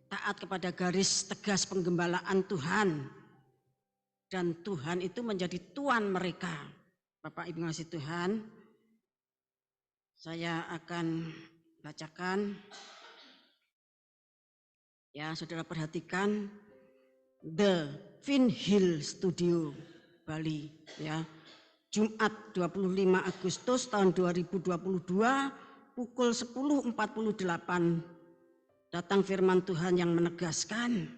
taat kepada garis tegas penggembalaan Tuhan. Dan Tuhan itu menjadi Tuan mereka. Bapak Ibu ngasih Tuhan, saya akan bacakan, ya, saudara perhatikan, The Vinhill Studio Bali, ya, Jumat 25 Agustus tahun 2022 pukul 10.48 Datang firman Tuhan yang menegaskan,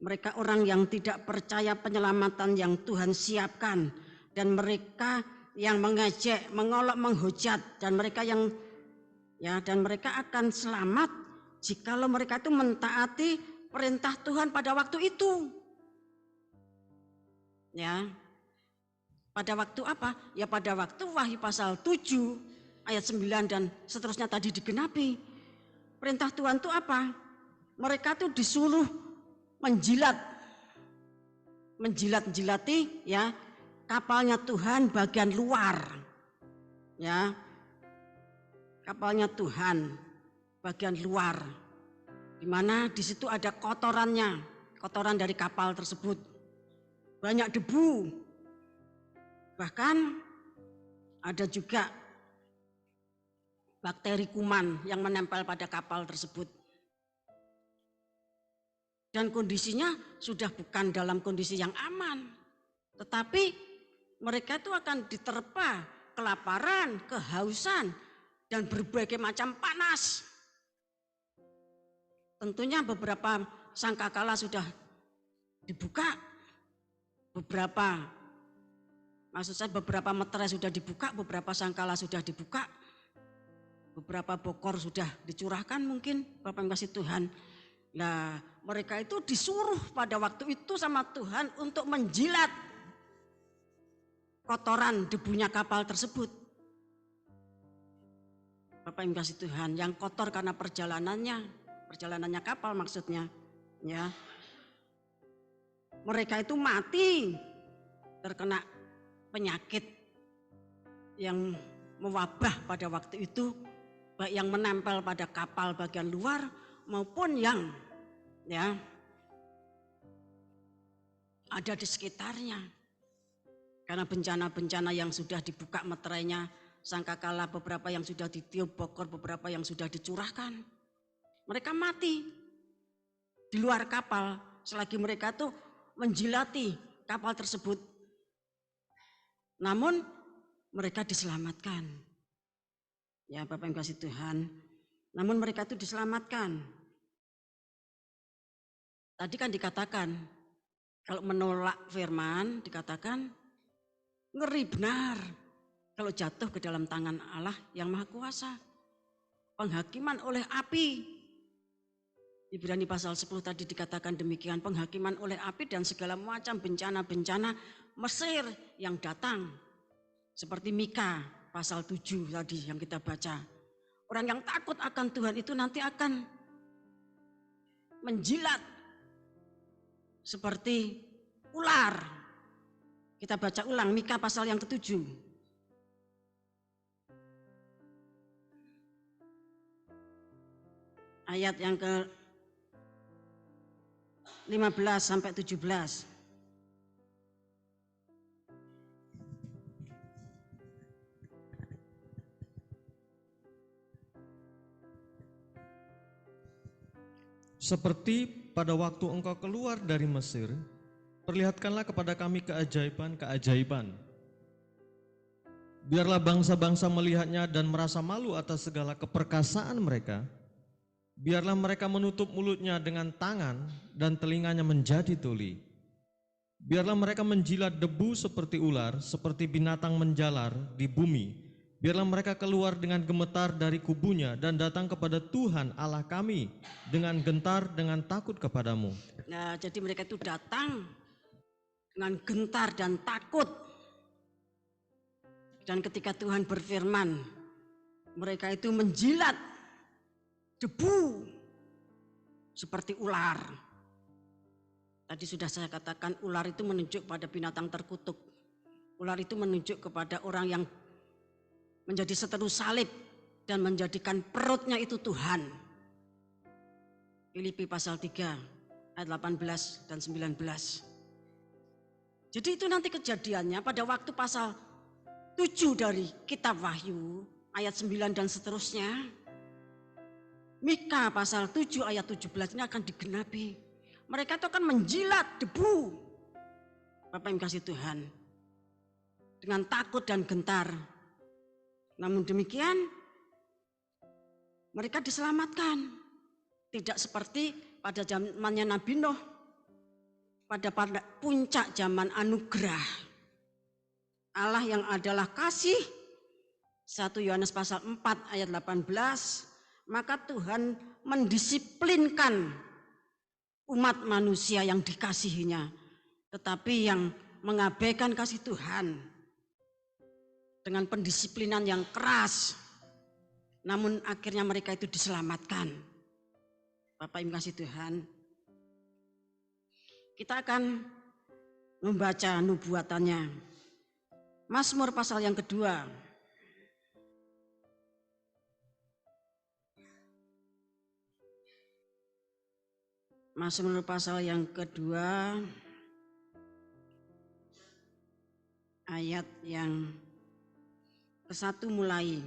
mereka orang yang tidak percaya penyelamatan yang Tuhan siapkan, dan mereka yang mengejek, mengolok, menghujat, dan mereka akan selamat jikalau mereka itu mentaati perintah Tuhan pada waktu itu. Ya. Pada waktu apa? Ya pada waktu Wahyu pasal 7 ayat 9 dan seterusnya tadi digenapi. Perintah Tuhan itu apa? Mereka tuh disuruh menjilat-jilati ya kapalnya Tuhan bagian luar. Ya. Kapalnya Tuhan bagian luar. Di mana di situ ada kotorannya, kotoran dari kapal tersebut. Banyak debu. Bahkan ada juga bakteri kuman yang menempel pada kapal tersebut. Dan kondisinya sudah bukan dalam kondisi yang aman. Tetapi mereka itu akan diterpa kelaparan, kehausan, dan berbagai macam panas. Tentunya beberapa sangkakala sudah dibuka, beberapa meterai sudah dibuka, beberapa sangkala sudah dibuka, beberapa bokor sudah dicurahkan mungkin, Bapak yang kasih Tuhan. Nah, mereka itu disuruh pada waktu itu sama Tuhan untuk menjilat kotoran debunya kapal tersebut. Bapak yang kasih Tuhan, yang kotor karena perjalanannya kapal maksudnya, ya. Mereka itu mati terkena penyakit yang mewabah pada waktu itu, baik yang menempel pada kapal bagian luar maupun yang ada di sekitarnya. Karena bencana-bencana yang sudah dibuka meterainya sangkakala, beberapa yang sudah ditiup bokor, beberapa yang sudah dicurahkan. Mereka mati di luar kapal selagi mereka tuh menjilati kapal tersebut. Namun mereka diselamatkan. Ya Bapak yang kasih Tuhan. Namun mereka itu diselamatkan. Tadi kan dikatakan, kalau menolak firman dikatakan ngeri benar kalau jatuh ke dalam tangan Allah yang Maha Kuasa. Penghakiman oleh api. Ibrani pasal 10 tadi dikatakan demikian, penghakiman oleh api dan segala macam bencana-bencana Mesir yang datang. Seperti Mika pasal 7 tadi yang kita baca. Orang yang takut akan Tuhan itu nanti akan menjilat seperti ular. Kita baca ulang Mika pasal yang ke-7. Ayat yang ke-15 sampai 17. Seperti pada waktu engkau keluar dari Mesir, perlihatkanlah kepada kami keajaiban-keajaiban. Biarlah bangsa-bangsa melihatnya dan merasa malu atas segala keperkasaan mereka. Biarlah mereka menutup mulutnya dengan tangan dan telinganya menjadi tuli. Biarlah mereka menjilat debu seperti ular, seperti binatang menjalar di bumi. Biarlah mereka keluar dengan gemetar dari kubunya dan datang kepada Tuhan Allah kami dengan gentar, dengan takut kepadamu. Nah, jadi mereka itu datang dengan gentar dan takut. Dan ketika Tuhan berfirman, mereka itu menjilat debu seperti ular. Tadi sudah saya katakan ular itu menunjuk pada binatang terkutuk. Ular itu menunjuk kepada orang yang menjadi seteru salib dan menjadikan perutnya itu Tuhan. Filipi pasal 3 ayat 18 dan 19. Jadi itu nanti kejadiannya pada waktu pasal 7 dari kitab Wahyu ayat 9 dan seterusnya. Mika pasal 7 ayat 17 ini akan digenapi. Mereka itu akan menjilat debu. Bapak yang kasih Tuhan. Dengan takut dan gentar. Namun demikian mereka diselamatkan. Tidak seperti pada zamannya Nabi Nuh, pada puncak zaman anugerah Allah yang adalah kasih, 1 Yohanes pasal 4 ayat 18, maka Tuhan mendisiplinkan umat manusia yang dikasihinya, tetapi yang mengabaikan kasih Tuhan dengan pendisiplinan yang keras, namun akhirnya mereka itu diselamatkan. Bapak Ibu kasih Tuhan, kita akan membaca nubuatannya. Mazmur pasal yang kedua. Mazmur pasal yang kedua, ayat yang ke-1 mulai.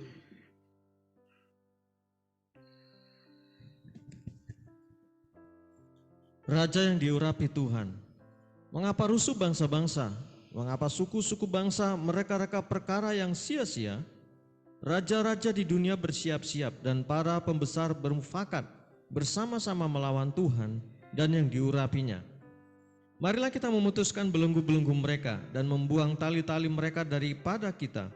Raja yang diurapi Tuhan, mengapa rusuh bangsa-bangsa, mengapa suku-suku bangsa mereka-reka perkara yang sia-sia? Raja-raja di dunia bersiap-siap dan para pembesar bermufakat bersama-sama melawan Tuhan dan yang diurapinya. Marilah kita memutuskan belenggu-belenggu mereka dan membuang tali-tali mereka daripada kita.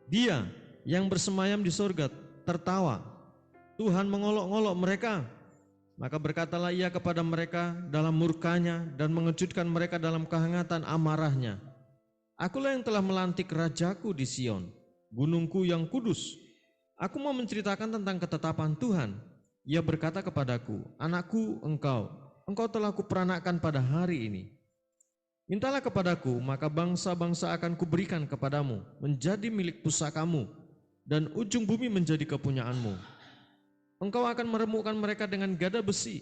Dia yang bersemayam di surga tertawa, Tuhan mengolok-olok mereka. Maka berkatalah ia kepada mereka dalam murkanya dan mengejutkan mereka dalam kehangatan amarahnya. Akulah yang telah melantik rajaku di Sion, gunungku yang kudus. Aku mau menceritakan tentang ketetapan Tuhan. Ia berkata kepadaku, anakku engkau telah kuperanakkan pada hari ini. Mintalah kepadaku, maka bangsa-bangsa akan kuberikan kepadamu, menjadi milik pusakamu, dan ujung bumi menjadi kepunyaanmu. Engkau akan meremukkan mereka dengan gada besi,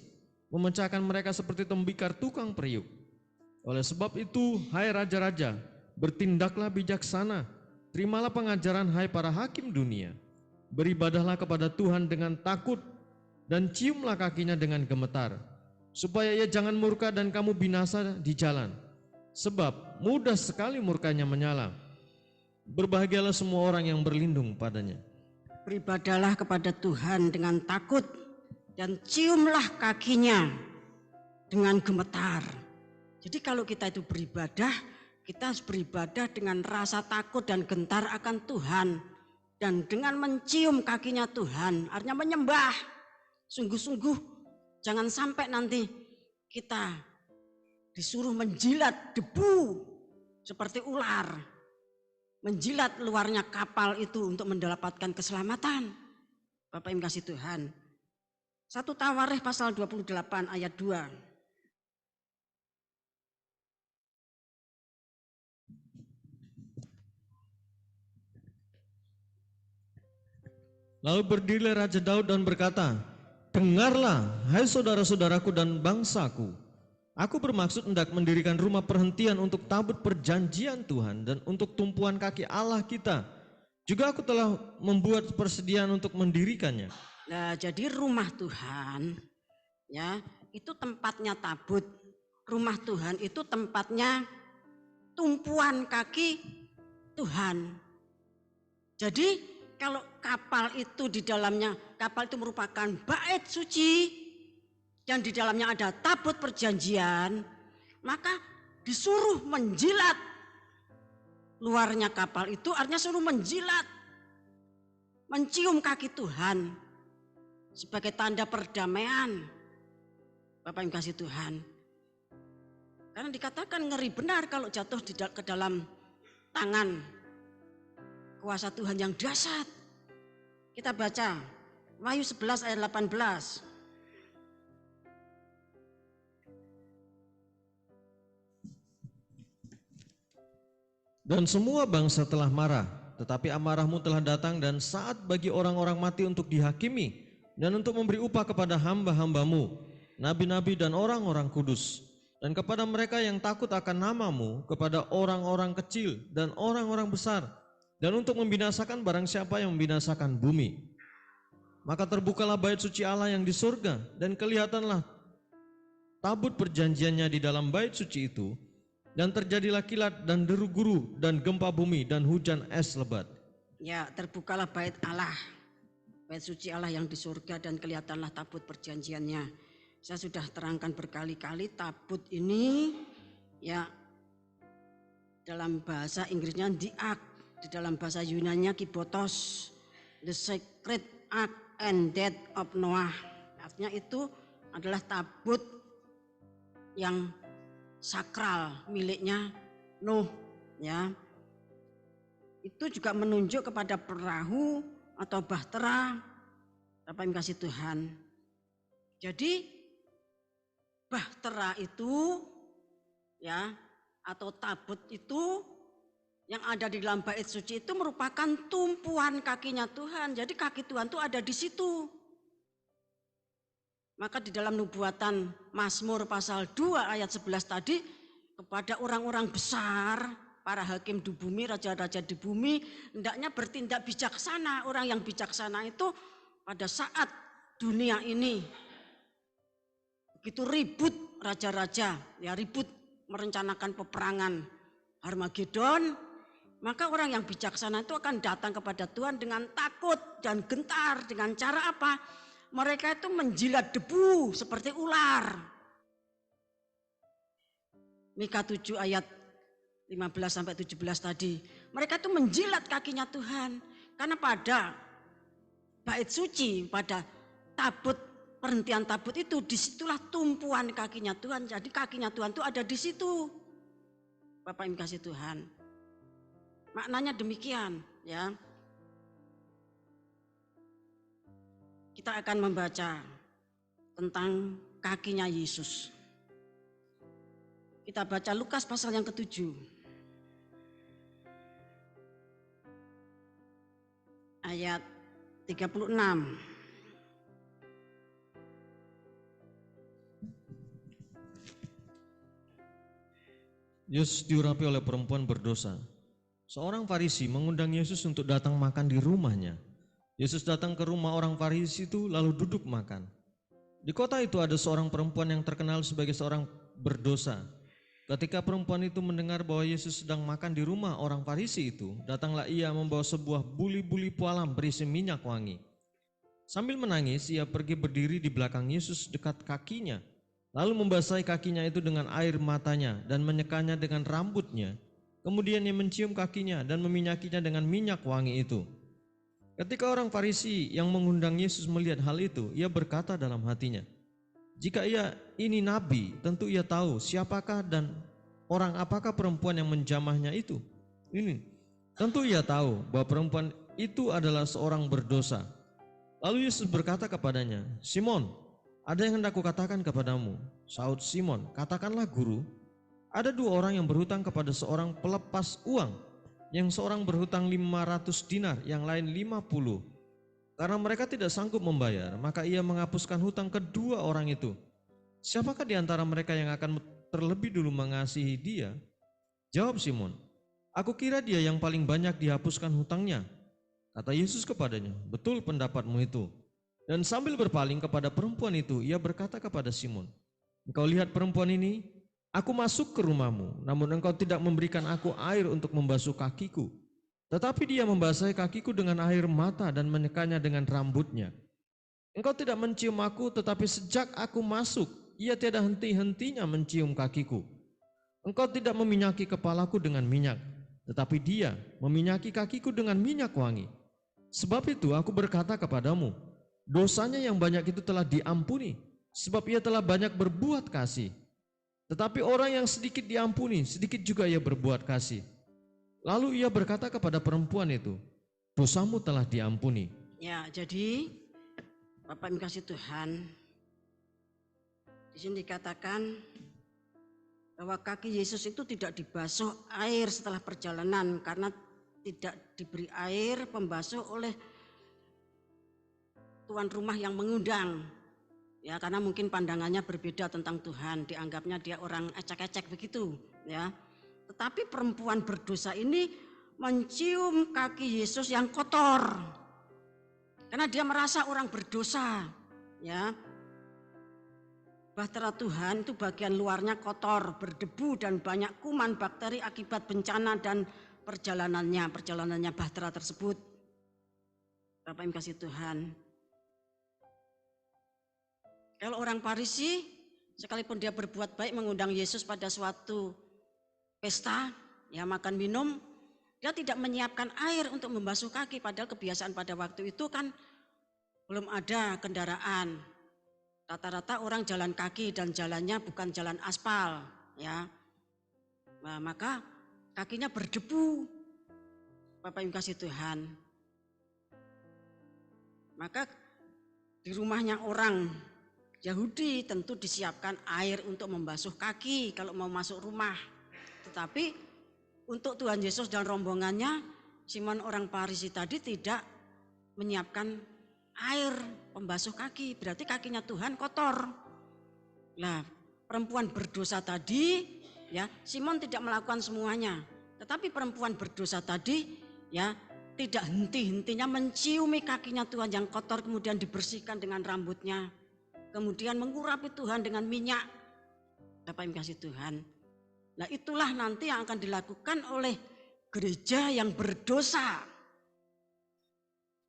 memecahkan mereka seperti tembikar tukang periuk. Oleh sebab itu, hai raja-raja, bertindaklah bijaksana, terimalah pengajaran hai para hakim dunia. Beribadahlah kepada Tuhan dengan takut, dan ciumlah kakinya dengan gemetar, supaya ia jangan murka dan kamu binasa di jalan. Sebab mudah sekali murkanya menyala. Berbahagialah semua orang yang berlindung padanya. Beribadahlah kepada Tuhan dengan takut dan ciumlah kakinya dengan gemetar. Jadi kalau kita itu beribadah, kita harus beribadah dengan rasa takut dan gentar akan Tuhan. Dan dengan mencium kakinya Tuhan, artinya menyembah. Sungguh-sungguh jangan sampai nanti kita disuruh menjilat debu seperti ular. Menjilat luarnya kapal itu untuk mendapatkan keselamatan. Bapak Ibu kasih Tuhan. 1 Tawarikh pasal 28 ayat 2. Lalu berdirilah Raja Daud dan berkata, dengarlah, hai saudara-saudaraku dan bangsaku. Aku bermaksud hendak mendirikan rumah perhentian untuk tabut perjanjian Tuhan dan untuk tumpuan kaki Allah kita. Juga aku telah membuat persediaan untuk mendirikannya. Nah, jadi rumah Tuhan, ya, itu tempatnya tabut. Rumah Tuhan itu tempatnya tumpuan kaki Tuhan. Jadi kalau kapal itu di dalamnya, kapal itu merupakan bait suci, yang di dalamnya ada tabut perjanjian, maka disuruh menjilat luarnya kapal itu, artinya suruh menjilat, mencium kaki Tuhan sebagai tanda perdamaian. Bapak yang kasih Tuhan, karena dikatakan ngeri benar kalau jatuh ke dalam tangan kuasa Tuhan yang dahsyat. Kita baca Wahyu 11 ayat 18. Dan semua bangsa telah marah, tetapi amarahmu telah datang dan saat bagi orang-orang mati untuk dihakimi dan untuk memberi upah kepada hamba-hambamu, nabi-nabi dan orang-orang kudus, dan kepada mereka yang takut akan namamu, kepada orang-orang kecil dan orang-orang besar, dan untuk membinasakan barang siapa yang membinasakan bumi. Maka terbukalah bait suci Allah yang di surga, dan kelihatanlah tabut perjanjiannya di dalam bait suci itu, dan terjadilah kilat dan deru guru dan gempa bumi dan hujan es lebat. Ya, terbukalah bait Allah. bait suci Allah yang di surga dan kelihatanlah tabut perjanjiannya. Saya sudah terangkan berkali-kali tabut ini ya dalam bahasa Inggrisnya the ark, di dalam bahasa Yunaninya kibotos, the sacred ark and death of Noah. Artinya itu adalah tabut yang sakral miliknya Nuh ya. Itu juga menunjuk kepada perahu atau bahtera Bapak yang kasih Tuhan. Jadi bahtera itu ya atau tabut itu yang ada di dalam bait suci itu merupakan tumpuan kakinya Tuhan. Jadi kaki Tuhan itu ada di situ. Maka di dalam nubuatan Mazmur pasal 2 ayat 11 tadi kepada orang-orang besar, para hakim di bumi, raja-raja di bumi, hendaknya bertindak bijaksana. Orang yang bijaksana itu pada saat dunia ini begitu ribut raja-raja, ya ribut merencanakan peperangan Harmagedon, maka orang yang bijaksana itu akan datang kepada Tuhan dengan takut dan gentar. Dengan cara apa? Mereka itu menjilat debu seperti ular. Mika 7 ayat 15-17 tadi. Mereka itu menjilat kakinya Tuhan. Karena pada bait suci, pada tabut, perhentian tabut itu, disitulah tumpuan kakinya Tuhan. Jadi kakinya Tuhan itu ada di situ. Bapak yang kasih Tuhan. Maknanya demikian ya. Kita akan membaca tentang kakinya Yesus. Kita baca Lukas pasal yang ke-7. Ayat 36. Yesus diurapi oleh perempuan berdosa. Seorang Farisi mengundang Yesus untuk datang makan di rumahnya. Yesus datang ke rumah orang Farisi itu lalu duduk makan. Di kota itu ada seorang perempuan yang terkenal sebagai seorang berdosa. Ketika perempuan itu mendengar bahwa Yesus sedang makan di rumah orang Farisi itu, datanglah ia membawa sebuah buli-buli pualam berisi minyak wangi. Sambil menangis, ia pergi berdiri di belakang Yesus dekat kakinya, lalu membasahi kakinya itu dengan air matanya dan menyekanya dengan rambutnya. Kemudian ia mencium kakinya dan meminyakinya dengan minyak wangi itu. Ketika orang Farisi yang mengundang Yesus melihat hal itu, ia berkata dalam hatinya, jika ia ini nabi, tentu ia tahu siapakah dan orang apakah perempuan yang menjamahnya itu. Tentu ia tahu bahwa perempuan itu adalah seorang berdosa. Lalu Yesus berkata kepadanya, Simon, ada yang hendak kukatakan kepadamu. Saud Simon, katakanlah guru. Ada dua orang yang berhutang kepada seorang pelepas uang. Yang seorang berhutang 500 dinar, yang lain 50. Karena mereka tidak sanggup membayar, maka ia menghapuskan hutang kedua orang itu. Siapakah di antara mereka yang akan terlebih dulu mengasihi dia? Jawab Simon, aku kira dia yang paling banyak dihapuskan hutangnya. Kata Yesus kepadanya, betul pendapatmu itu. Dan sambil berpaling kepada perempuan itu, ia berkata kepada Simon, engkau lihat perempuan ini? Aku masuk ke rumahmu, namun engkau tidak memberikan aku air untuk membasuh kakiku. Tetapi dia membasahi kakiku dengan air mata dan menyekanya dengan rambutnya. Engkau tidak mencium aku, tetapi sejak aku masuk, ia tiada henti-hentinya mencium kakiku. Engkau tidak meminyaki kepalaku dengan minyak, tetapi dia meminyaki kakiku dengan minyak wangi. Sebab itu aku berkata kepadamu, dosanya yang banyak itu telah diampuni, sebab ia telah banyak berbuat kasih. Tetapi orang yang sedikit diampuni, sedikit juga ia berbuat kasih. Lalu ia berkata kepada perempuan itu, dosamu telah diampuni. Ya, jadi Bapak yang kasih Tuhan, di sini dikatakan bahwa kaki Yesus itu tidak dibasuh air setelah perjalanan karena tidak diberi air pembasuh oleh tuan rumah yang mengundang. Ya, karena mungkin pandangannya berbeda tentang Tuhan, dianggapnya dia orang ecek-ecek begitu, ya. Tetapi perempuan berdosa ini mencium kaki Yesus yang kotor. Karena dia merasa orang berdosa, ya. Bahtera Tuhan itu bagian luarnya kotor, berdebu dan banyak kuman bakteri akibat bencana dan perjalanannya bahtera tersebut. Bapak Ibu kasih Tuhan. Kalau orang Farisi, sekalipun dia berbuat baik mengundang Yesus pada suatu pesta, ya makan minum, dia tidak menyiapkan air untuk membasuh kaki, padahal kebiasaan pada waktu itu kan belum ada kendaraan. Rata-rata orang jalan kaki dan jalannya bukan jalan aspal, ya. Nah, maka kakinya berdebu. Bapak Ibu kasih Tuhan. Maka di rumahnya orang Yahudi tentu disiapkan air untuk membasuh kaki kalau mau masuk rumah. Tetapi untuk Tuhan Yesus dan rombongannya, Simon orang Farisi tadi tidak menyiapkan air pembasuh kaki. Berarti kakinya Tuhan kotor. Nah, perempuan berdosa tadi, ya Simon tidak melakukan semuanya. Tetapi perempuan berdosa tadi, ya tidak henti-hentinya menciumi kakinya Tuhan yang kotor, kemudian dibersihkan dengan rambutnya. Kemudian mengurapi Tuhan dengan minyak. Bapak Ibu kasih Tuhan. Nah itulah nanti yang akan dilakukan oleh gereja yang berdosa.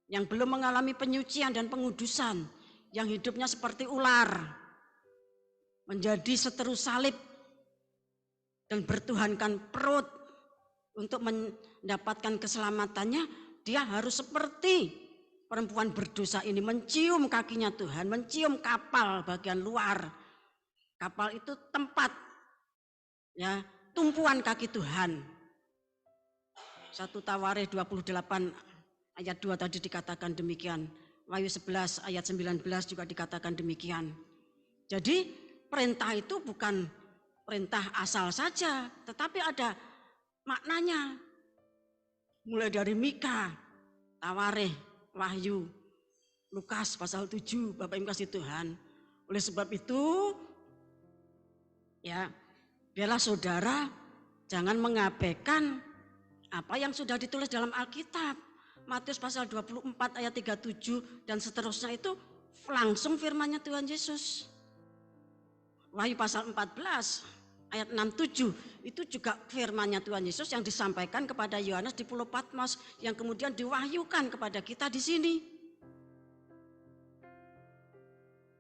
Yang belum mengalami penyucian dan pengudusan. Yang hidupnya seperti ular. Menjadi seteru salib. Dan bertuhankan perut. Untuk mendapatkan keselamatannya, dia harus seperti perempuan berdosa ini mencium kakinya Tuhan, mencium kapal bagian luar. Kapal itu tempat, ya tumpuan kaki Tuhan. 1 Tawarikh 28 ayat 2 tadi dikatakan demikian. Wahyu 11 ayat 19 juga dikatakan demikian. Jadi perintah itu bukan perintah asal saja, tetapi ada maknanya. Mulai dari Mika, Tawarikh, Wahyu, Lukas pasal 7, Bapak Ibu kasih Tuhan. Oleh sebab itu, ya biarlah saudara jangan mengabaikan apa yang sudah ditulis dalam Alkitab. Matius pasal 24 ayat 37 dan seterusnya itu langsung firman-Nya Tuhan Yesus. Wahyu pasal 14 ayat 67 itu juga firman-Nya Tuhan Yesus yang disampaikan kepada Yohanes di Pulau Patmos yang kemudian diwahyukan kepada kita di sini.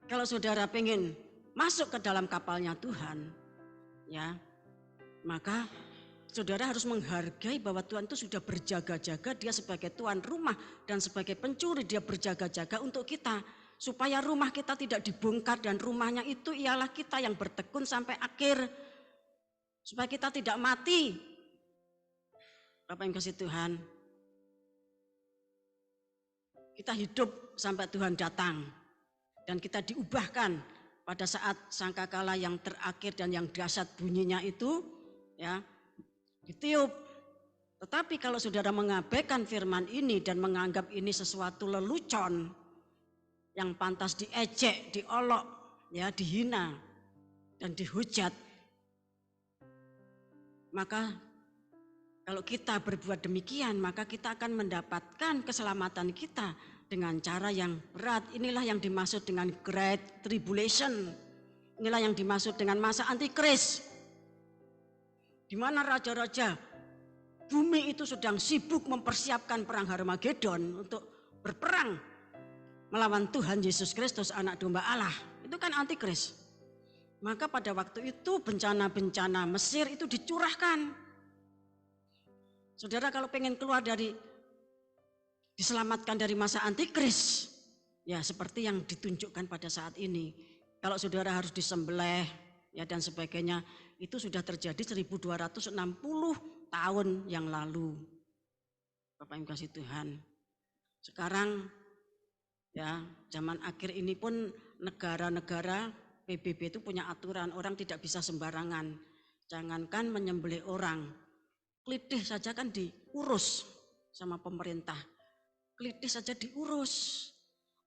Kalau saudara pengen masuk ke dalam kapalnya Tuhan, ya, maka saudara harus menghargai bahwa Tuhan itu sudah berjaga-jaga, dia sebagai tuan rumah dan sebagai pencuri dia berjaga-jaga untuk kita. Supaya rumah kita tidak dibongkar dan rumahnya itu ialah kita yang bertekun sampai akhir. Supaya kita tidak mati. Bapak yang kasih Tuhan. Kita hidup sampai Tuhan datang. Dan kita diubahkan pada saat sangkakala yang terakhir dan yang dahsyat bunyinya itu. Ya, ditiup. Tetapi kalau saudara mengabaikan firman ini dan menganggap ini sesuatu lelucon. Yang pantas diejek, diolok, ya dihina dan dihujat. Maka kalau kita berbuat demikian, maka kita akan mendapatkan keselamatan kita dengan cara yang berat. Inilah yang dimaksud dengan Great Tribulation. Inilah yang dimaksud dengan masa antikris. Di mana raja-raja bumi itu sedang sibuk mempersiapkan perang Harmagedon untuk berperang melawan Tuhan Yesus Kristus, anak domba Allah. Itu kan antikris. Maka pada waktu itu bencana-bencana Mesir itu dicurahkan. Saudara kalau pengen keluar diselamatkan dari masa antikris, ya seperti yang ditunjukkan pada saat ini. Kalau saudara harus disembelih ya dan sebagainya, itu sudah terjadi 1260 tahun yang lalu. Bapak yang kasih Tuhan. Sekarang ya zaman akhir ini pun negara-negara PBB itu punya aturan, orang tidak bisa sembarangan. Jangankan menyembelih orang, klitih saja kan diurus sama pemerintah. Klitih saja diurus.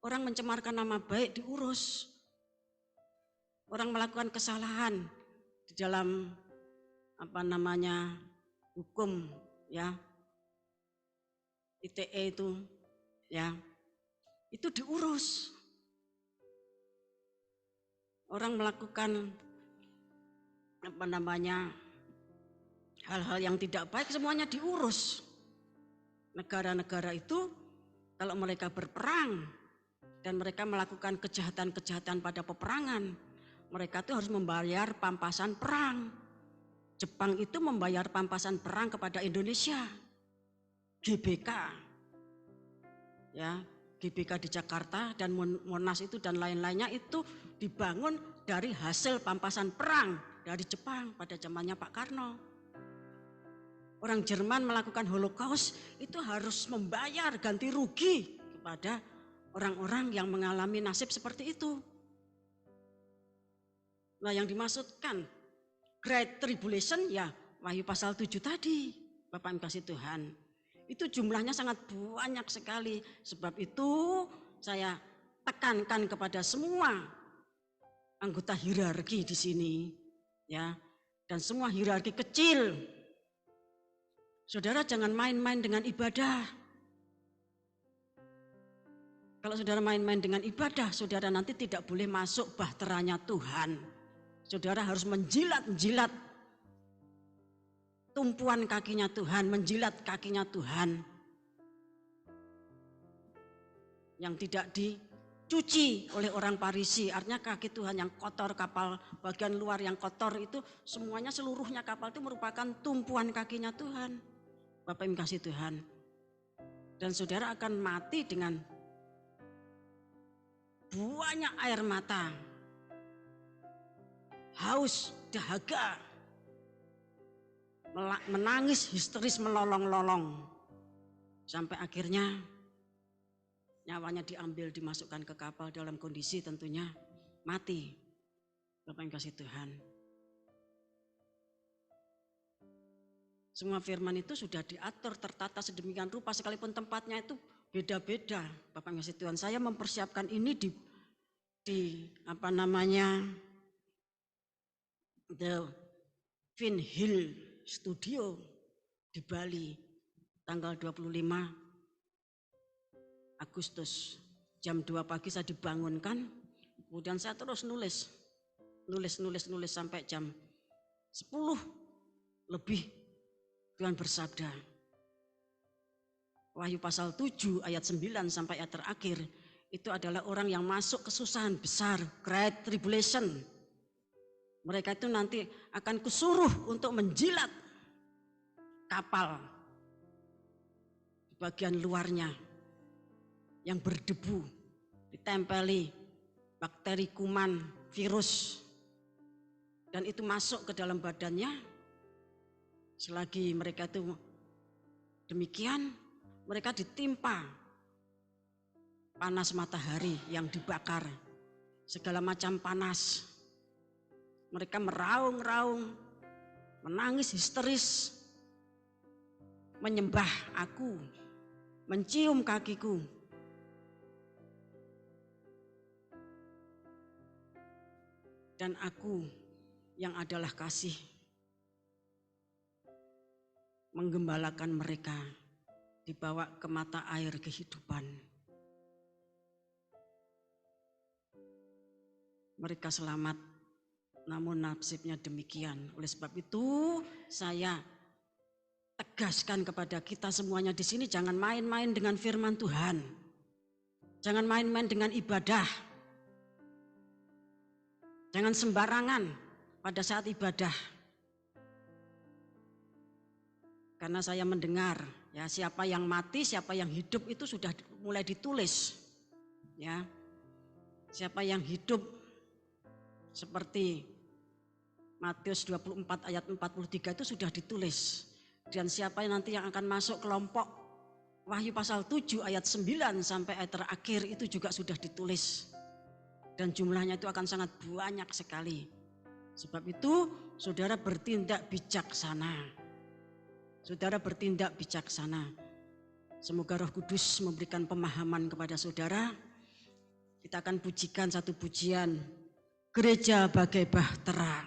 Orang mencemarkan nama baik diurus. Orang melakukan kesalahan di dalam hukum ya. ITE itu ya. Itu diurus. Orang melakukan hal-hal yang tidak baik semuanya diurus. Negara-negara itu kalau mereka berperang dan mereka melakukan kejahatan-kejahatan pada peperangan, mereka itu harus membayar pampasan perang. Jepang itu membayar pampasan perang kepada Indonesia. GBK. Ya, GBK di Jakarta dan Monas itu dan lain-lainnya itu dibangun dari hasil pampasan perang dari Jepang pada zamannya Pak Karno. Orang Jerman melakukan Holocaust itu harus membayar ganti rugi kepada orang-orang yang mengalami nasib seperti itu. Nah, yang dimaksudkan Great Tribulation ya Wahyu pasal 7 tadi, Bapak yang kasih Tuhan. Itu jumlahnya sangat banyak sekali. Sebab itu saya tekankan kepada semua anggota hierarki di sini, ya, dan semua hierarki kecil. Saudara jangan main-main dengan ibadah. Kalau saudara main-main dengan ibadah, saudara nanti tidak boleh masuk bahteranya Tuhan. Saudara harus menjilat-jilat tumpuan kakinya Tuhan, menjilat kakinya Tuhan. Yang tidak dicuci oleh orang Parisi, artinya kaki Tuhan yang kotor, kapal bagian luar yang kotor itu semuanya seluruhnya kapal itu merupakan tumpuan kakinya Tuhan. Bapak yang kasih Tuhan. Dan saudara akan mati dengan banyak air mata, haus, dahaga, menangis histeris melolong-lolong. Sampai akhirnya nyawanya diambil, dimasukkan ke kapal dalam kondisi tentunya mati. Bapak yang kasih Tuhan. Semua firman itu sudah diatur, tertata sedemikian rupa, sekalipun tempatnya itu beda-beda. Bapak yang kasih Tuhan, saya mempersiapkan ini di apa namanya, The Vin Hill Studio di Bali, tanggal 25 Agustus. Jam 2 pagi saya dibangunkan, kemudian saya terus nulis sampai jam 10 lebih. Tuhan bersabda, Wahyu pasal 7 ayat 9 sampai ayat terakhir, itu adalah orang yang masuk kesusahan besar, Great Tribulation. Mereka itu nanti akan kusuruh untuk menjilat kapal di bagian luarnya yang berdebu, ditempeli bakteri, kuman, virus, dan itu masuk ke dalam badannya. Selagi mereka itu demikian, mereka ditimpa panas matahari yang dibakar, segala macam panas. Mereka meraung-raung, menangis histeris, menyembah aku, mencium kakiku. Dan aku yang adalah kasih menggembalakan mereka, dibawa ke mata air kehidupan. Mereka selamat, namun nasibnya demikian. Oleh sebab itu saya tegaskan kepada kita semuanya di sini, jangan main-main dengan firman Tuhan. Jangan main-main dengan ibadah. Jangan sembarangan pada saat ibadah. Karena saya mendengar, ya, siapa yang mati, siapa yang hidup itu sudah mulai ditulis. Ya. Siapa yang hidup seperti Matius 24 ayat 43 itu sudah ditulis. Dan siapa yang nanti yang akan masuk kelompok Wahyu pasal 7 ayat 9 sampai ayat terakhir itu juga sudah ditulis. Dan jumlahnya itu akan sangat banyak sekali. Sebab itu saudara bertindak bijaksana. Saudara bertindak bijaksana. Semoga Roh Kudus memberikan pemahaman kepada saudara. Kita akan pujikan satu pujian, Gereja Bagai Bahtera.